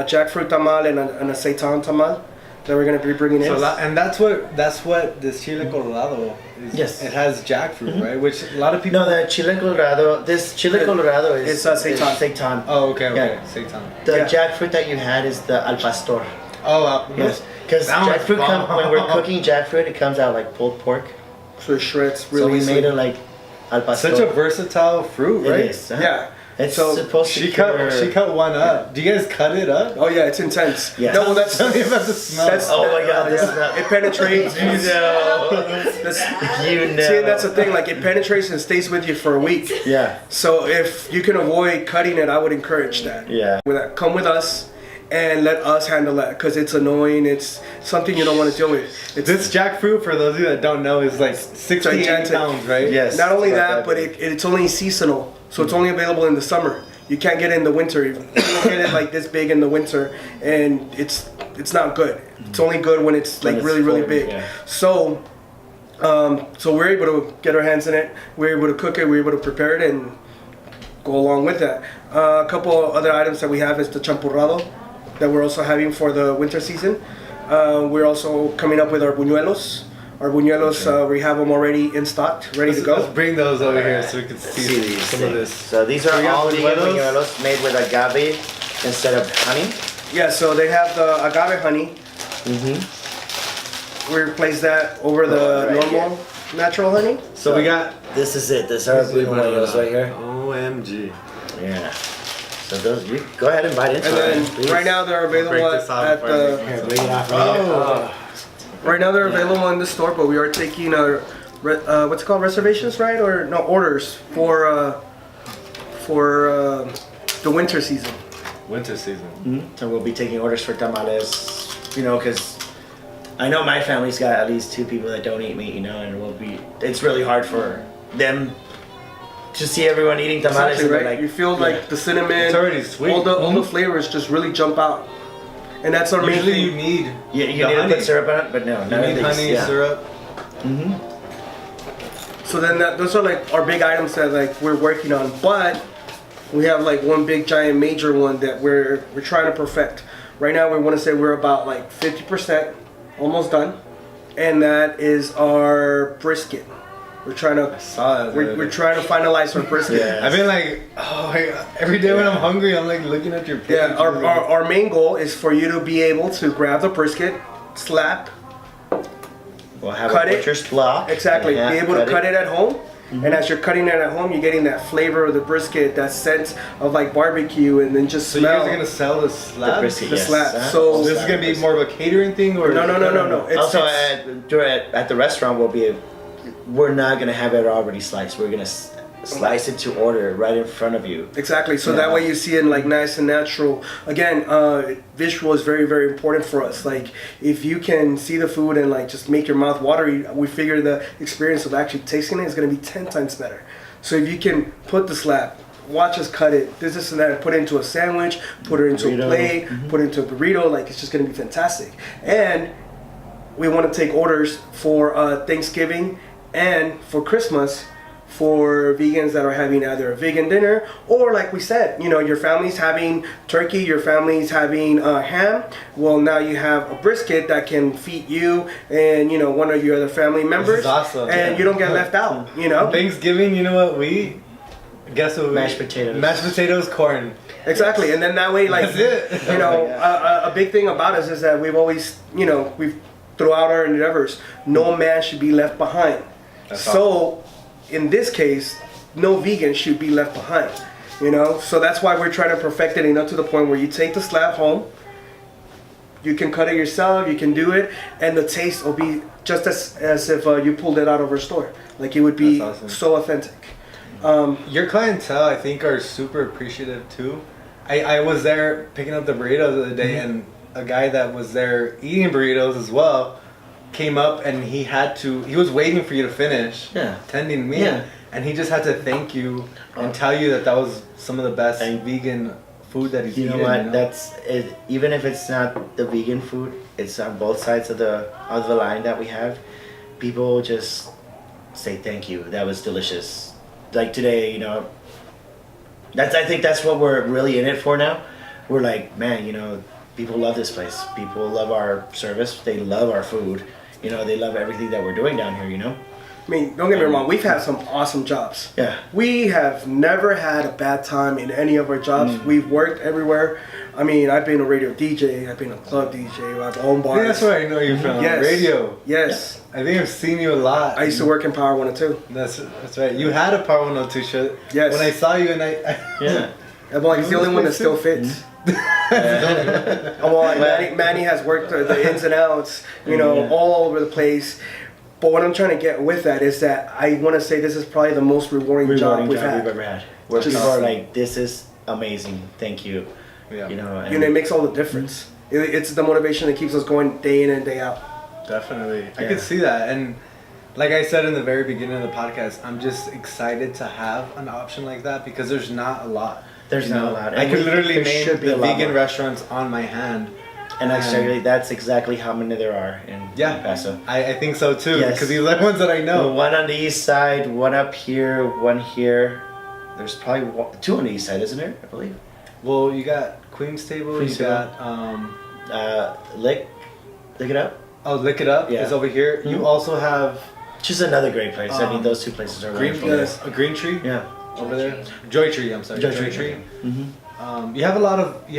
jackfruit tamal and a seitan tamal that we're going to be bringing in. So and that's what this chile colorado is. Yes. It has jackfruit, right? Which a lot of people. No, the chile colorado. This chile colorado is seitan. Seitan. Oh, okay. Yeah. Seitan. The Yeah. jackfruit that you had is the al pastor. Oh, Yes, because jackfruit when we're cooking jackfruit, it comes out like pulled pork. So it shreds really So we easily. made it like al pastor. Such a versatile fruit, right? It is. Yeah. It's So supposed to She cut one up. Do you guys cut it up? Oh yeah, it's intense. Yeah. No, that's Tell me about the smell. Oh my God, this is not- it penetrates. You know. See, that's the thing. Like it penetrates and stays with you for a week. Yeah. So if you can avoid cutting it, I would encourage that. Yeah. With that, come with us and let us handle that because it's annoying. It's something you don't want to deal with. It's This jackfruit, for those of you that don't know, is like 60 gigantic. pounds, right? Yes. not only It's that, about but it's only seasonal. So it's only available in the summer. You can't get it in the winter. You don't get it like this big in the winter, and it's not good. It's only good when it's like When it's really full, big. yeah. So we're able to get our hands in it. We're able to cook it. We're able to prepare it and go along with that. A couple other items that we have is the champurrado that we're also having for the winter season. We're also coming up with our buñuelos. Our buñuelos, we have them already in stock, ready to go. Let's bring those over here so we can see these some of things. this. So these are we got all vegan buñuelos. buñuelos made with agave instead of honey. Yeah, so they have the agave honey. We replace that over the Right normal natural honey. So we got This is it. This are buñuelos right here. OMG. Yeah. So those, you go ahead and bite into And it. then please. right now they're available Break this off at before I the. make Here, myself. bring it off right here. Right now they're available in the store, but we are taking what's it called, reservations, right? Or no, orders for the winter season. Winter season. So we'll be taking orders for tamales, you know, because I know my family's got at least 2 people that don't eat meat, you know, and it's really hard for them to see everyone eating tamales. Exactly, and they're right? like, You feel like the cinnamon, It's already sweet. all the flavors just really jump out, and that's our main Usually you thing. need you the need to honey. put syrup on it, but no, You none of need these. honey, Yeah. syrup. So then those are like our big items that like we're working on, but we have like one big giant major one that we're trying to perfect. Right now we want to say we're about like 50% almost done, and that is our brisket. We're trying to Saw it. we're trying to finalize our brisket. Yeah. I've been like, oh my God. Every day when I'm hungry, I'm like looking at your page. Yeah, our main goal is for you to be able to grab the brisket, slap, We'll have Cut a it. butcher's block. exactly, Yeah, be able to cut it at home. And as you're cutting it at home, you're getting that flavor of the brisket, that scent of like barbecue, and then just So you smell guys are gonna sell the slab? The brisket, the yes. slab. Uh-huh. So This is gonna be more of a catering thing, or no. It's, Also, it's- at the restaurant, we're not gonna have it already sliced. We're gonna slice it to order right in front of you. exactly. So Yeah. that way you see it like nice and natural. Again, visual is very, very important for us. Like if you can see the food and like just make your mouth watery, we figure the experience of actually tasting it is gonna be 10 times better. So if you can put the slab, watch us cut it, this and that, put it into a sandwich, put it into Burrito. a plate, put it into a burrito, like it's just gonna be fantastic. And we want to take orders for Thanksgiving and for Christmas for vegans that are having either a vegan dinner or, like we said, you know, your family's having turkey, your family's having ham. Well, now you have a brisket that can feed you and, you know, one of your other family members. is awesome. And Yeah. you don't get left out, you know? Thanksgiving, you know what we eat? Guess what we Mashed eat? potatoes. Mashed potatoes, corn. Exactly, and then that way, like, That's it. you know, Oh my a big thing about us is that we've always, you know, throughout our endeavors, no man should be left behind. That's So, in this case, no vegan should be left behind, you know? So that's why we're trying to perfect it enough to the point where you take the slab home, you can cut it yourself, you can do it, and the taste will be just as if you pulled it out of a store. Like, it would be That's awesome. so authentic. Your clientele, I think, are super appreciative too. I was there picking up the burritos the other day, and a guy that was there eating burritos as well came up, and he was waiting for you to finish, Yeah. tending me, Yeah. and he just had to thank you and tell you that was some of the best And vegan food that he's You know eaten. what? You know? That's it. Even if it's not the vegan food, it's on both sides of the line that we have. People just say thank you. That was delicious. Like today, you know. I think that's what we're really in it for now. We're like, man, you know, people love this place. People love our service. They love our food. You know, they love everything that we're doing down here. You know. I mean, don't get me wrong, we've had some awesome jobs. Yeah. We have never had a bad time in any of our jobs. We've worked everywhere. I mean, I've been a radio DJ, I've been a club DJ, I've owned I bars. think that's where I know you from. Yes. Radio. Yes. I think I've seen you a lot. I used to work in Power 102. That's right. You had a Power 102 shirt. Yes. When I saw you, and Yeah. I'm like, it's the only one that still fits. Well, like Manny has worked the ins and outs, you know, all over the place. But what I'm trying to get with that is that I want to say this is probably the most rewarding job we've had. ever had. Where Just people are awesome. like, this is amazing. Thank you. Yeah. You know, You know, it makes all the difference. It's the motivation that keeps us going day in and day out. Definitely. I Yeah. could see that. And like I said in the very beginning of the podcast, I'm just excited to have an option like that because there's not a lot. There's you not know? a lot. I And could literally there should name be the a lot vegan more. restaurants on my hand. And actually, that's exactly how many there are in Yeah, Paso. I think so too. Yes. Because these are the ones that I know. One on the east side, one up here, one here. There's probably two on the east side, isn't there? I believe. Well, you got Queen's Table, Queen's you Table. got Lick. Look it up. Oh, Lick It Up Yeah. is over here. Mhm. You also have Just another great place. I mean, those two places are Green, wonderful. a Green Tree Yeah. over there. Joy Tree. I'm sorry. Joy Tree. Mm-hmm. You have a lot of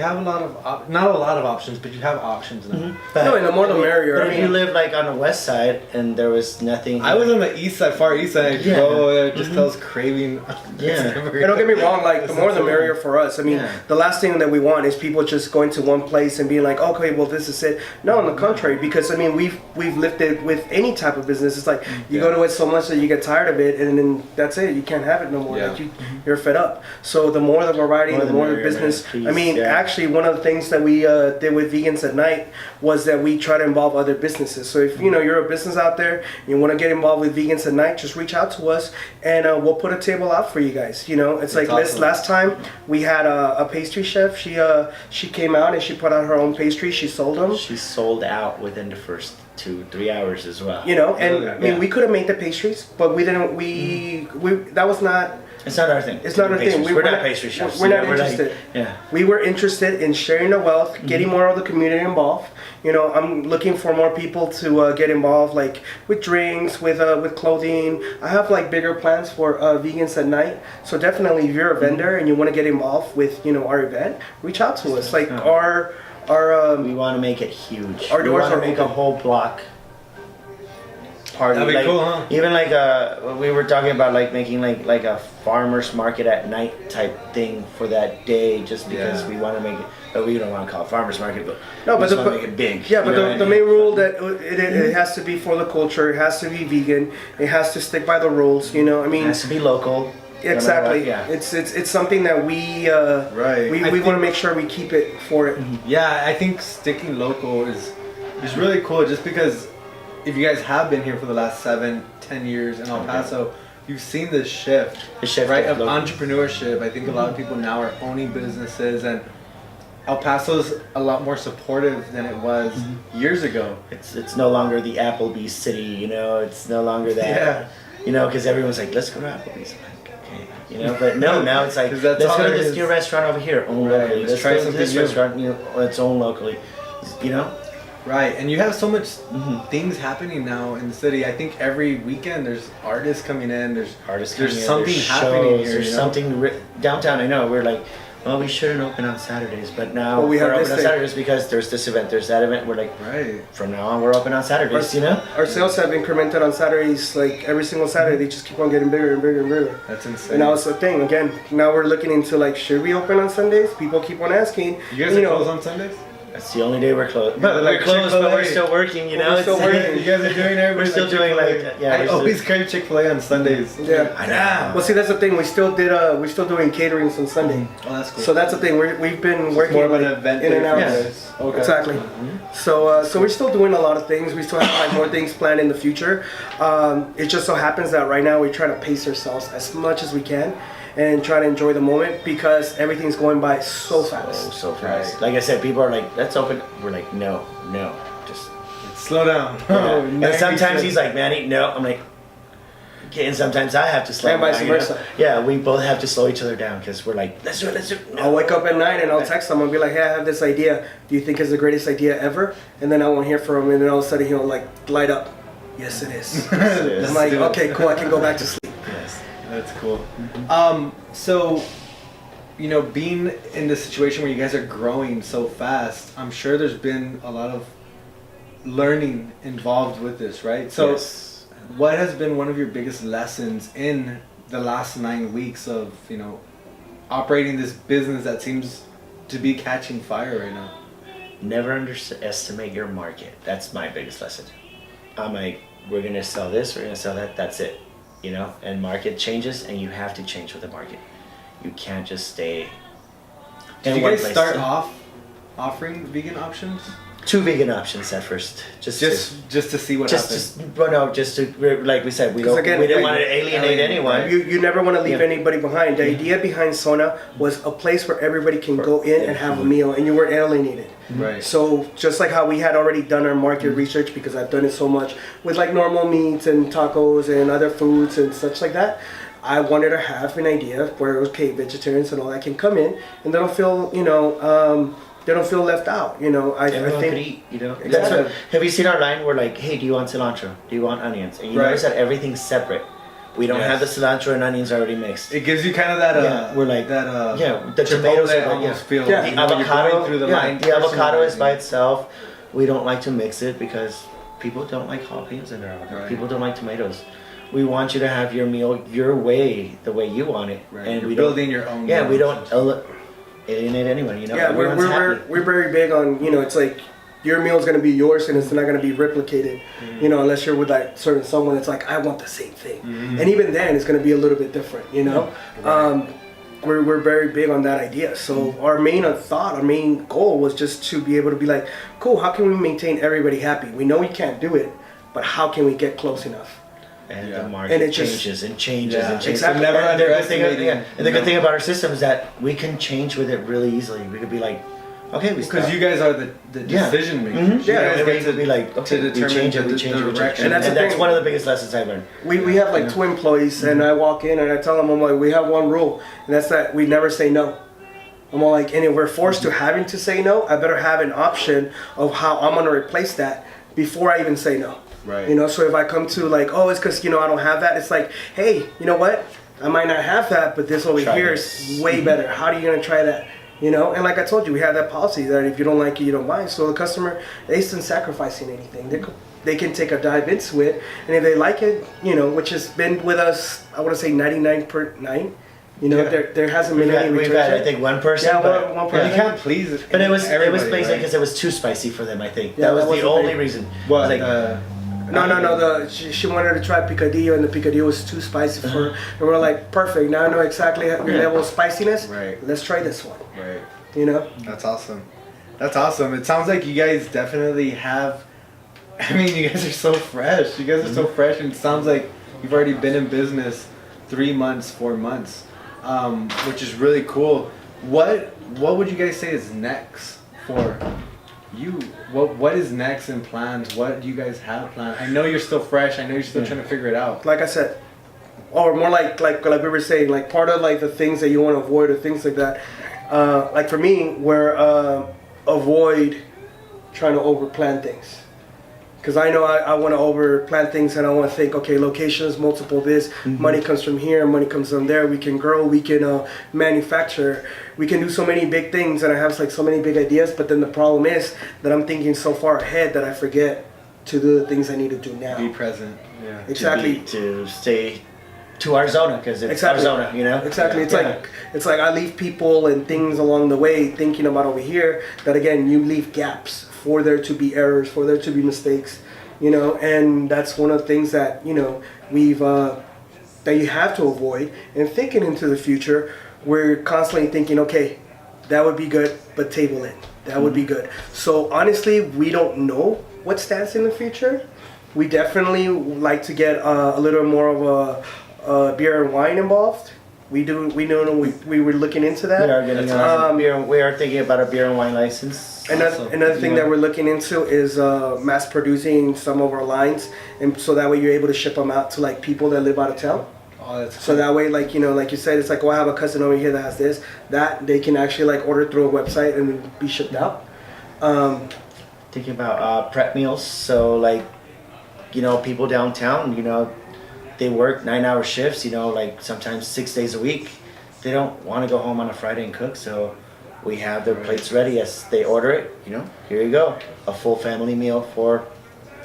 not a lot of options, but you have options now. But, No, and the more the merrier. But I if you mean, live like on the west side and there was nothing, I was on the east side, far east side. Yeah. Bro, it just tells craving. Yeah. and don't get me wrong, like the more the merrier for us. I mean, Yeah. the last thing that we want is people just going to one place and being like, okay, well this is it. No, on the contrary, because I mean we've lived it with any type of business. It's like you go to it so much that you get tired of it, and then that's it. You can't have it no more. Yeah. Like you're fed up. So the more the variety, the more the merrier, business. man. Please, I mean, yeah. actually, one of the things that we did with Vegans at Night was that we try to involve other businesses. So if you know you're a business out there, and you want to get involved with Vegans at Night, just reach out to us, and we'll put a table out for you guys. You know, it's like awesome. last time we had a pastry chef. She came out and she put out her own pastries. She sold them. she sold out within the first 2-3 hours as well. You know, and I mean Yeah. we could have made the pastries, but we didn't. We that was not. It's not our thing. It's not our thing. We're not pastry chefs. We're you not know, like- interested. yeah. We were interested in sharing the wealth, getting more of the community involved. You know, I'm looking for more people to get involved, like with drinks, with clothing. I have like bigger plans for Vegans at Night. So definitely, if you're a vendor and you want to get involved with our event, reach out to us. Like our We want to make it huge. Our we doors want to are make a open. whole block party. That'd be like, cool, huh? Even like we were talking about like making like a farmers market at night type thing for that day, just because Yeah. we want to make it. But we don't want to call it farmers market, but No, we but just want to make it big. Yeah, but you know what the I main mean? rule that it has to be for the culture. It has to be vegan. It has to stick by the rules. You know, I It mean, has to be local. no matter exactly. what, yeah. It's something that we Right. we I want to think- make sure we keep it for it. Yeah, I think sticking local is really cool. Just because if you guys have been here for the last 7-10 years in El Paso, you've seen this shift, The shift right, of of local. entrepreneurship. I think a lot of people now are owning businesses, and El Paso's a lot more supportive than it was years ago. It's no longer the Applebee's city, you know. It's no longer that. Yeah. You know, because everyone's like, let's go to Applebee's. I'm like, okay. You know, but no, now it's like, 'Cause let's that's all go to there this is. new restaurant over here, own Right, locally. let's Let's try go to something this new. restaurant, it's own locally. You know? Right, and you have so much things happening now in the city. I think every weekend there's artists coming in. There's Artists There's coming in, something there's happening shows, here, There's you know? something downtown. I know we're like, well, we shouldn't open on Saturdays, but now Well, we have we're this open on thing. Saturdays because there's this event, there's that event. We're like, right. from now on, we're open on Saturdays. You know? Our sales have incremented on Saturdays, like every single Saturday. They just keep on getting bigger and bigger and bigger. That's insane. And now it's the thing again. Now we're looking into like, should we open on Sundays? People keep on asking. You guys are closed on Sundays? That's the only day we're closed. Yeah, But like we're closed, but we're Chick-fil-A. still working. You know, We're still It's- working. You guys are doing everything. We're still doing Chick-fil-A. like- yeah, I we're still- always crave Chick-fil-A on Sundays. Yeah. I know. Well, see, that's the thing. We're still doing caterings on Sunday. Oh, that's cool. So that's the thing. We've been working more of an like, event in and day out. for Yeah. you guys. Okay. Exactly. So we're still doing a lot of things. We still have like more things planned in the future. It just so happens that right now we're trying to pace ourselves as much as we can and try to enjoy the moment because everything's going by so fast. So fast. Right. Like I said, people are like, let's open. We're like, no, just. Slow down. Yeah. and 90 sometimes seconds. he's like, Manny, no. I'm like, okay. And sometimes I have to slow And down. vice you know? versa. Yeah, we both have to slow each other down because we're like, let's do it. I'll wake up at night and I'll text him and be like, hey, I have this idea. Do you think it's the greatest idea ever? And then I won't hear from him and then all of a sudden he'll like light up. Yes, it is. I'm like, do it. okay, cool. I can go back to sleep. Yes. That's cool. So, you know, being in this situation where you guys are growing so fast, I'm sure there's been a lot of learning involved with this, right? So, Yes. what has been one of your biggest lessons in the last 9 weeks of, you know, operating this business that seems to be catching fire right now? Never underestimate your market. That's my biggest lesson. I'm like, we're gonna sell this, we're gonna sell that. That's it, you know. And market changes, and you have to change with the market. You can't just stay. Did in you one guys place. start off offering vegan options? 2 vegan options at first, just to see what happens. just to like we said, we 'Cause don't, again, we didn't like, want to alienate anyone. You never want to leave Yeah. anybody behind. The idea behind Zona was a place where everybody can go in and have a meal and you weren't alienated. Right. So just like how we had already done our market research, because I've done it so much with like normal meats and tacos and other foods and such like that, I wanted to have an idea where, okay, vegetarians and all that can come in and they don't feel, they don't feel left out. You know, I Everyone think could eat, you know. Exactly. That's what, have you seen our line? We're like, hey, do you want cilantro? Do you want onions? And you Right. notice that everything's separate. We don't Yes. have the cilantro and onions already mixed. It gives you kind of that. Yeah, we're like- that. the tomatoes are like, almost feel. Yeah. The you know, when you're avocado, going through the line. the avocado is by personalizing. itself. We don't like to mix it because people don't like jalapenos in their avocado. Right. People don't like tomatoes. We want you to have your meal your way, the way you want it, Right. and You're we building don't. your own. Yeah, meal. we don't alienate anyone. You know, yeah, everyone's happy. we're very big on, you know, it's like your meal is gonna be yours and it's not gonna be replicated, you know, unless you're with like certain someone that's like, I want the same thing, and even then it's gonna be a little bit different, you know. We're very big on that idea. So our main thought, our main goal was just to be able to be like, cool, how can we maintain everybody happy? We know we can't do it, but how can we get close enough? And Yeah. the market And it just- changes and changes Yeah. and changes. Exactly. Never And the good thing, underestimating. and the good thing about our system is that we can change with it really easily. We could be like, okay, we Because stop. you guys are the Yeah. decision makers. Mhm. You Yeah, guys and we get could be like, okay, to we determine change it, we the change it, we change it. direction. And that's the that's thing. one of the biggest lessons I learned. We have like two employees, and I walk in and I tell them, I'm like, we have one rule, and that's that we never say no. I'm all like, and if we're forced to having to say no, I better have an option of how I'm gonna replace that before I even say no. Right. You know, so if I come to like, oh, it's because, you know, I don't have that, it's like, hey, you know what? I might not have that, but this over Try here this. is way better. How are you gonna try that? You know, and like I told you, we have that policy that if you don't like it, you don't buy it. So the customer, they isn't sacrificing anything. They can take a dive into it, and if they like it, you know, which has been with us, I want to say 99.9. You know, Yeah. there hasn't been any We've returns had, I yet. think, one person. Yeah, but, one But person. you can't please it. But it was everybody, basically right? because it was too spicy for them. I think Yeah, that was that was the the only thing. reason. What? Like, No. She wanted to try picadillo, and the picadillo was too spicy for her. And we're like, perfect. Now I know exactly your Yeah. level of spiciness. Right. Let's try this one. Right. You know. That's awesome. That's awesome. It sounds like you guys definitely have. I mean, you guys are so fresh. You guys are so fresh, and it sounds like you've already been in business 3 months, 4 months, which is really cool. What would you guys say is next for you? What is next in plans? What do you guys have planned? I know you're still fresh. I know you're still trying to figure it out. Like I said, or more like we were saying, like part of like the things that you want to avoid or things like that. Like for me, where avoid trying to overplan things. Because I know I want to overplan things and I want to think, okay, locations, multiple this, money comes from here, money comes from there. We can grow, we can manufacture, we can do so many big things, and I have like so many big ideas. But then the problem is that I'm thinking so far ahead that I forget to do the things I need to do now. Be present. Yeah. Exactly. to stay to our Zona because it's Exactly. our Zona, you know. Exactly. Yeah. It's like I leave people and things along the way thinking about over here that again you leave gaps for there to be errors, for there to be mistakes, you know, and that's one of the things that, you know, we've that you have to avoid. And thinking into the future, we're constantly thinking, okay, that would be good, but table it. That would be good. So honestly, we don't know what stands in the future. We definitely like to get a little more of a beer and wine involved. We know we were looking into that. We are getting we are thinking about a beer and wine license. Another thing that we're looking into is mass producing some of our lines, and so that way you're able to ship them out to like people that live out of town. Oh, that's So that way, like, you know, like you said, it's like, oh, I have a cousin over here that has this, that they can actually like order through a website and be shipped out. Thinking about prep meals. So like, you know, people downtown, you know, they work 9-hour shifts, you know, like sometimes 6 days a week. They don't want to go home on a Friday and cook, so we have their plates ready as they order it. You know, here you go, a full family meal for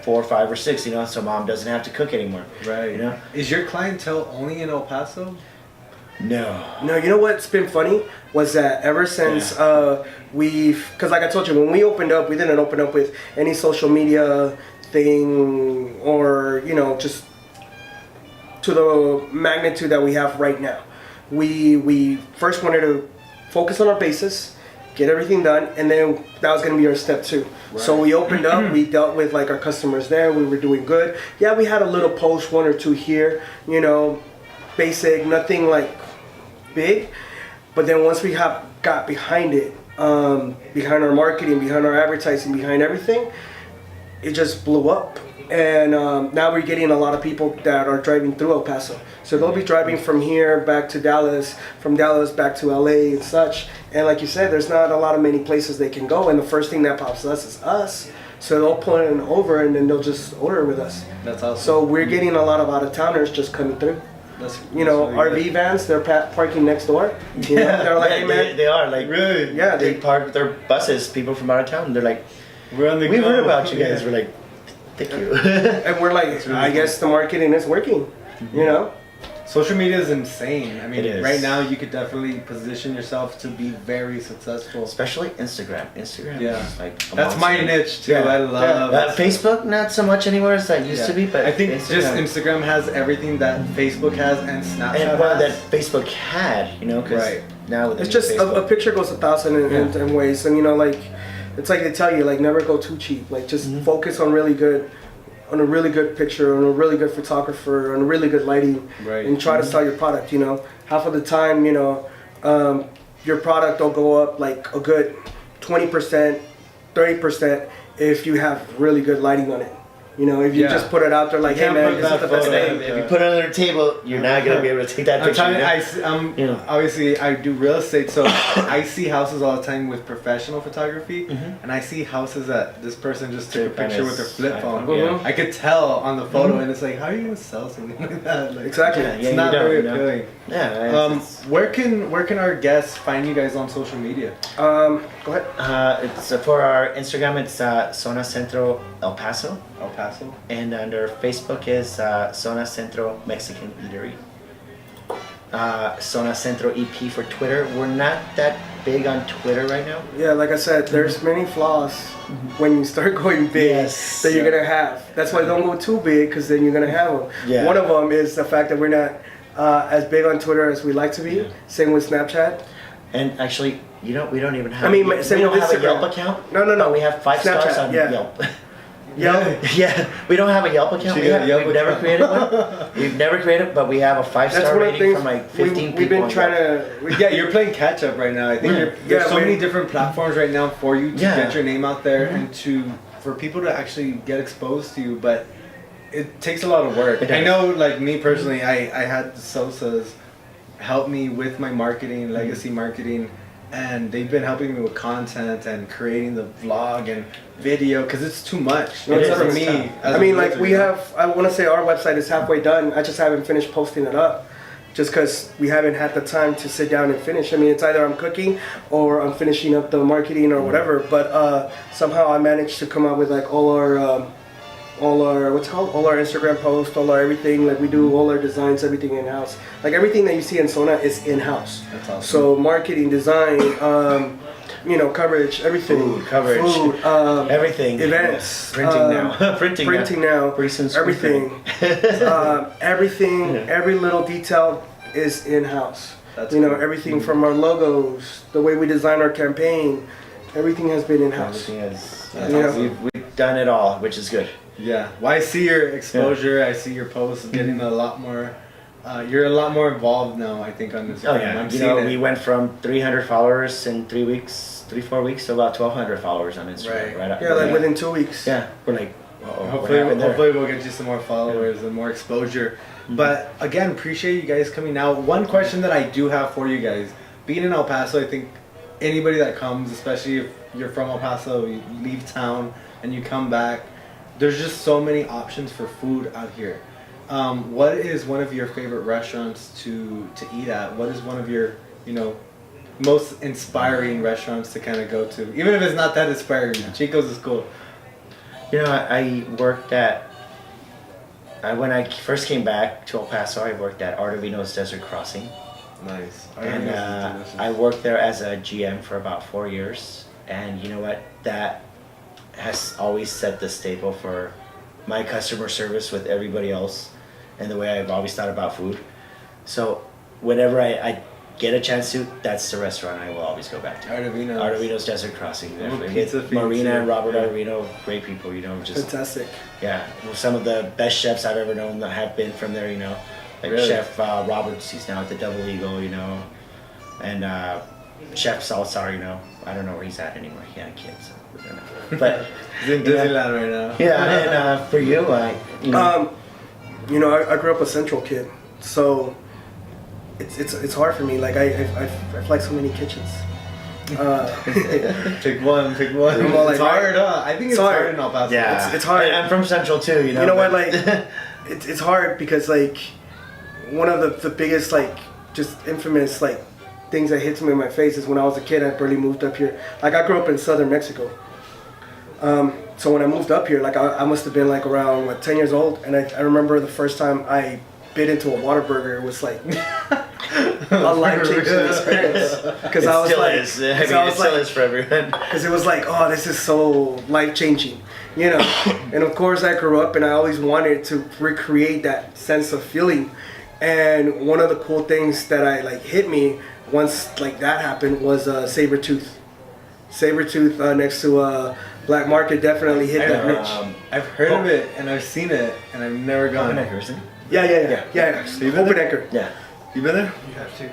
4, 5, or 6. You know, so mom doesn't have to cook anymore. right. You know. Is your clientele only in El Paso? No. No, you know what's been funny was that ever since because like I told you, when we opened up, we didn't open up with any social media thing or, you know, just to the magnitude that we have right now. We first wanted to focus on our basis, get everything done, and then that was going to be our step 2. So we opened up, we dealt with like our customers there, we were doing good. Yeah, we had a little post, 1 or 2 here, you know, basic, nothing like big. But then once we got behind it, behind our marketing, behind our advertising, behind everything, it just blew up. And now we're getting a lot of people that are driving through El Paso. So they'll be driving from here back to Dallas, from Dallas back to LA and such. And like you said, there's not a lot of many places they can go. And the first thing that pops us is us. So they'll pull in over and then they'll just order with us. That's awesome. So we're getting a lot of out-of-towners just coming through. That's You know, really RV good. vans, they're parking next door. You know, they're like, hey man, they are like Really? yeah, they they park their buses. People from out of town. They're like, We're on the we go. heard about you guys. Yeah. We're like, thank you. and we're like, really I guess the marketing is working. You know. Social media is insane. I mean, It is. right now you could definitely position yourself to be very successful. Especially Instagram. Instagram Yeah. is like a That's my monster. niche too. Yeah. I love Facebook, not so much anymore as that used to be, but I think Instagram. just Instagram has everything that Facebook has and Snapchat and well, that has. Facebook had, you know, because Right. now with the It's new just a Facebook, picture goes 1,000 in ways, and you know, like it's like they tell you, like never go too cheap. Like just focus on a really good picture, on a really good photographer, on a really good lighting, Right. and try to sell your product. You know, half of the time, you know, your product will go up like a good 20%, 30% if you have really good lighting on it. You know, if you Yeah. just put it out there like, You hey can't man, put this is that the best photo thing. up. if you put it on their table, you're not gonna be able to take that I'm picture. telling you you, know? You know. obviously I do real estate, so I see houses all the time with professional photography, and I see houses that this person just took a Their picture phone with their is flip iPhone, phone. yeah. I could tell on the photo, and it's like, how are you gonna sell something like that? Like, Exactly. Yeah, it's you not don't, very you know? appealing. Yeah. Where can our guests find you guys on social media? Go ahead. It's for our Instagram. It's Zona Centro El Paso, El Paso. and under Facebook is Zona Centro Mexican Eatery. Zona Centro EP for Twitter. We're not that big on Twitter right now. Yeah, like I said, there's many flaws when you start going big Yes. that you're gonna have. That's why don't go too big, because then you're gonna have them. Yeah. One of them is the fact that we're not as big on Twitter as we like to be. Same with Snapchat. And actually, we don't even have. I mean, we same don't with have a Instagram. Yelp account. No. But we have 5 Snapchat, stars on yeah. Yelp. Yeah. Yeah, we don't have a Yelp account. You got a Yelp We've never account. created one. We've never created, but we have a 5-star That's one of the rating things from like 15 people. we've been on trying Yelp. to. Yeah, you're playing catch up right now. I think Yeah. there's Yeah, so we're- many different platforms right now for you to Yeah. get your name out there and for people to actually get exposed to you. But it takes a lot of work. It I does. know, like me personally, I had the Sosas help me with my marketing, legacy marketing, and they've been helping me with content and creating the vlog and video because it's too much. It It's is, for it's me. tough. as I a mean, like realtor, we you know? have. I want to say our website is halfway done. I just haven't finished posting it up, just because we haven't had the time to sit down and finish. I mean, it's either I'm cooking or I'm finishing up the marketing or whatever. But somehow I managed to come up with like all our what's it called, all our Instagram posts, all our everything. Like we do all our designs, everything in house. Like everything that you see in Zona is in house. That's awesome. So marketing, design, you know, coverage, everything. Food, coverage. Food, Everything. events, Printing now. Printing now, Pretty soon everything, everything, every little detail is in house. That's You know, cool. everything from our logos, the way we design our campaign, everything has been in house. Everything is. That's Yeah. awesome. We've done it all, which is good. Yeah. Well, I see your exposure. I see your posts getting a lot more. You're a lot more involved now, I think, on this. Oh yeah, I'm you seeing know, it. we went from 300 followers in 3 weeks, 4 weeks, to about 1,200 followers on Instagram. Right. Right. Yeah, like within 2 weeks. Yeah, we're like, uh-oh, what Hopefully, happened there? hopefully we'll get you some more followers and more exposure. But again, appreciate you guys coming out. One question that I do have for you guys, being in El Paso, I think anybody that comes, especially if you're from El Paso, you leave town and you come back, there's just so many options for food out here. What is one of your favorite restaurants to eat at? What is one of your, most inspiring restaurants to kind of go to? Even if it's not that inspiring, Chico's is cool. You know, I worked at. When I first came back to El Paso, I worked at Ardovino's Desert Crossing, Nice. and I worked there as a GM for about 4 years. And you know what? That has always set the staple for my customer service with everybody else, and the way I've always thought about food. So whenever I get a chance to, that's the restaurant I will always go back to. Ardovino's Desert Crossing. I'm a Definitely. pizza fiend Marina too. and Robert Yeah. Ardovino, great people. Just Fantastic. yeah, well, some of the best chefs I've ever known that have been from there. Like Really? Chef Roberts, he's now at the Double Eagle. And Chef Salazar, you know, I don't know where he's at anymore. He had a kid, so we don't know. But He's in Disneyland right now. yeah, and for you, You know, I grew up a Central kid, so it's hard for me. Like I've like so many kitchens. Pick one. Well, like, it's hard, huh? I think it's hard in El Paso. yeah, It's hard. I'm from Central too, you know. You know what? but- Like, it's hard because like one of the biggest like just infamous like things that hits me in my face is when I was a kid. I barely moved up here. Like I grew up in southern Mexico. So when I moved up here, like I must have been like around 10 years old, and I remember the first time I bit into a Whataburger. It was like a life-changing experience because I was still like, is. I mean, it still is for everyone. because it was like, oh, this is so life-changing, you know. And of course, I grew up and I always wanted to recreate that sense of feeling. And one of the cool things that I like hit me once like that happened was Sabretooth. Sabretooth next to Black Market definitely hit that rich. I've heard of it and I've seen it and I've never gone. Yeah. You been Open there? Anchor. Yeah. You been there? You have to.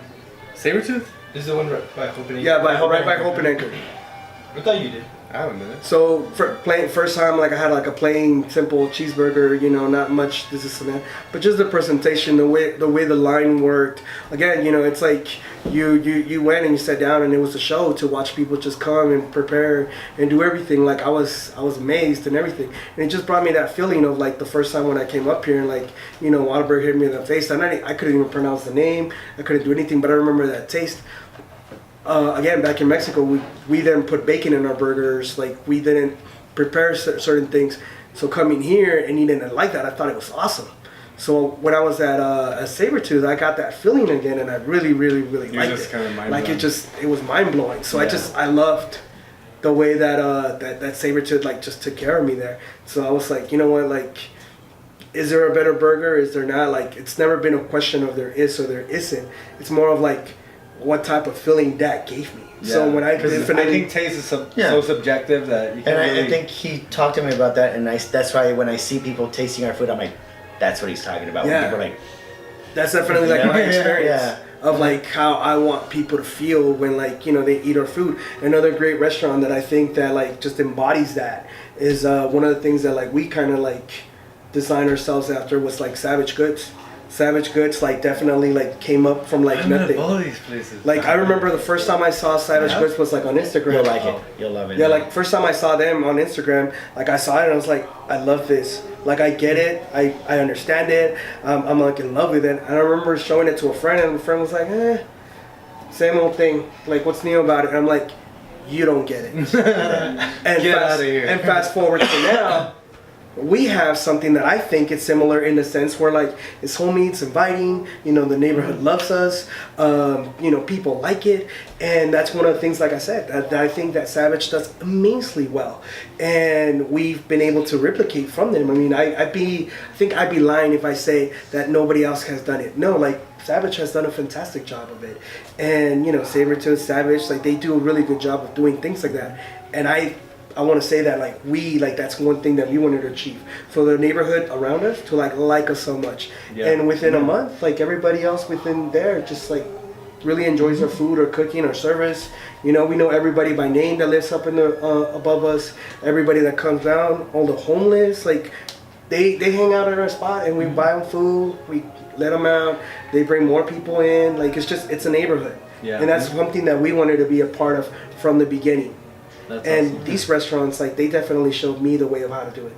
Sabretooth? This is the one right by Hope and Yeah, Anchor. right by Open Anchor. I thought you did. I haven't been there. So first time, like I had like a plain simple cheeseburger, you know, not much this and that, but just the presentation, the way the line worked. Again, you know, it's like you went and you sat down and it was a show to watch people just come and prepare and do everything. Like I was amazed and everything, and it just brought me that feeling of like the first time when I came up here and like, you know, Whataburger hit me in the face. I couldn't even pronounce the name. I couldn't do anything, but I remember that taste. Again, back in Mexico, we didn't put bacon in our burgers. Like we didn't prepare certain things. So coming here and eating it like that, I thought it was awesome. So when I was at Sabretooth, I got that feeling again, and I really liked just it. kinda mind Like blown. it was mind blowing. So I loved the way that that Sabretooth like just took care of me there. So I was like, you know what, like, is there a better burger? Is there not? Like, it's never been a question of there is or there isn't. It's more of like what type of feeling that gave me. So when I I think taste is Yeah. so subjective that you can't And really... I think he talked to me about that, and that's why when I see people tasting our food, I'm like, that's what he's talking about. Yeah. When people are like, that's definitely like my experience Yeah. of like how I want people to feel when like, you know, they eat our food. Another great restaurant that I think that like just embodies that is one of the things that like we kind of like designed ourselves after was like Savage Goods. Savage Goods like definitely like came up from like I'm nothing. at all these places. Like I remember the first time I saw Savage Yeah. Goods was like on Instagram. you'll like it. You'll love it. Yeah, like first time I saw them on Instagram, like I saw it and I was like, I love this. Like I get it, I understand it. I'm like in love with it. And I remember showing it to a friend, and the friend was like, same old thing. Like what's new about it? And I'm like, you don't get it. And Get outta here. And fast forward to now. We have something that I think is similar in the sense where like it's homey, it's inviting, you know, the neighborhood loves us, you know, people like it, and that's one of the things, like I said, that I think that Savage does immensely well, and we've been able to replicate from them. I mean, I think I'd be lying if I say that nobody else has done it. No, like Savage has done a fantastic job of it, and you know, Sabretooth, Savage, like they do a really good job of doing things like that, and I want to say that like that's one thing that we wanted to achieve for the neighborhood around us to like us so much. Yeah. And within a month, like everybody else within there just like really enjoys our food or cooking or service. You know, we know everybody by name that lives up in the above us, everybody that comes down, all the homeless, like they hang out at our spot and we buy them food, we let them out, they bring more people in. Like it's a neighborhood. Yeah. And that's something that we wanted to be a part of from the beginning. That's And awesome. these restaurants, like, they definitely showed me the way of how to do it.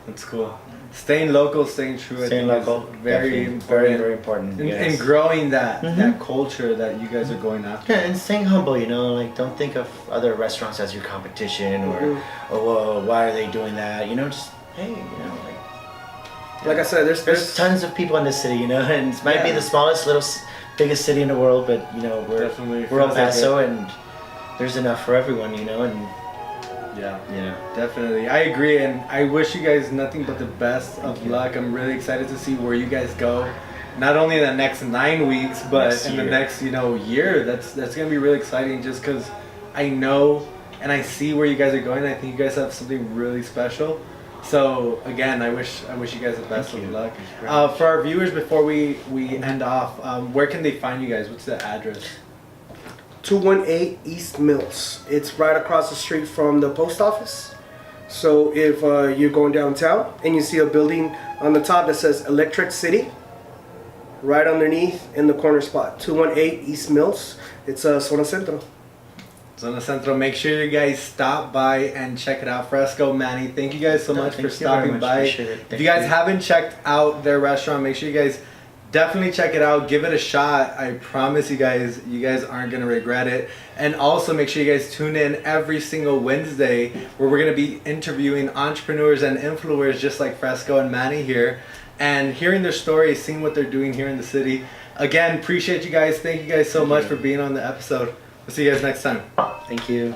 That's cool. Staying local, staying true. Staying I think local, is very definitely. important. Very important. And, yes. and growing that culture that you guys are going after. Yeah, and staying humble, you know, like don't think of other restaurants as your competition or, oh, well, why are they doing that? You know, just, hey, you know, Like I said, there's tons of people in this city, you know, and it might be Yeah. the smallest, biggest city in the world, but, you know, Definitely we're El feels like Paso and there's enough for everyone, you know, and Yeah, definitely. I agree, and I wish you guys nothing but the best of luck. I'm really excited to see where you guys go. Not only in the next 9 weeks, but Next in the year. next, year. That's gonna be really exciting. Just because I know and I see where you guys are going. I think you guys have something really special. So again, I wish you guys the best of luck. For our viewers, before we end off, where can they find you guys? What's the address? 218 East Mills. It's right across the street from the post office. So if you're going downtown and you see a building on the top that says Electric City, right underneath in the corner spot, 218 East Mills, it's Zona Centro. Zona Centro. Make sure you guys stop by and check it out. Fresco, Manny, thank you guys so much for stopping by. If you guys haven't checked out their restaurant, make sure you guys definitely check it out. Give it a shot. I promise you guys aren't gonna regret it. And also make sure you guys tune in every single Wednesday where we're gonna be interviewing entrepreneurs and influencers just like Fresco and Manny here, and hearing their stories, seeing what they're doing here in the city. Again, appreciate you guys. Thank you guys so much for being on the episode. We'll see you guys next time. Thank you.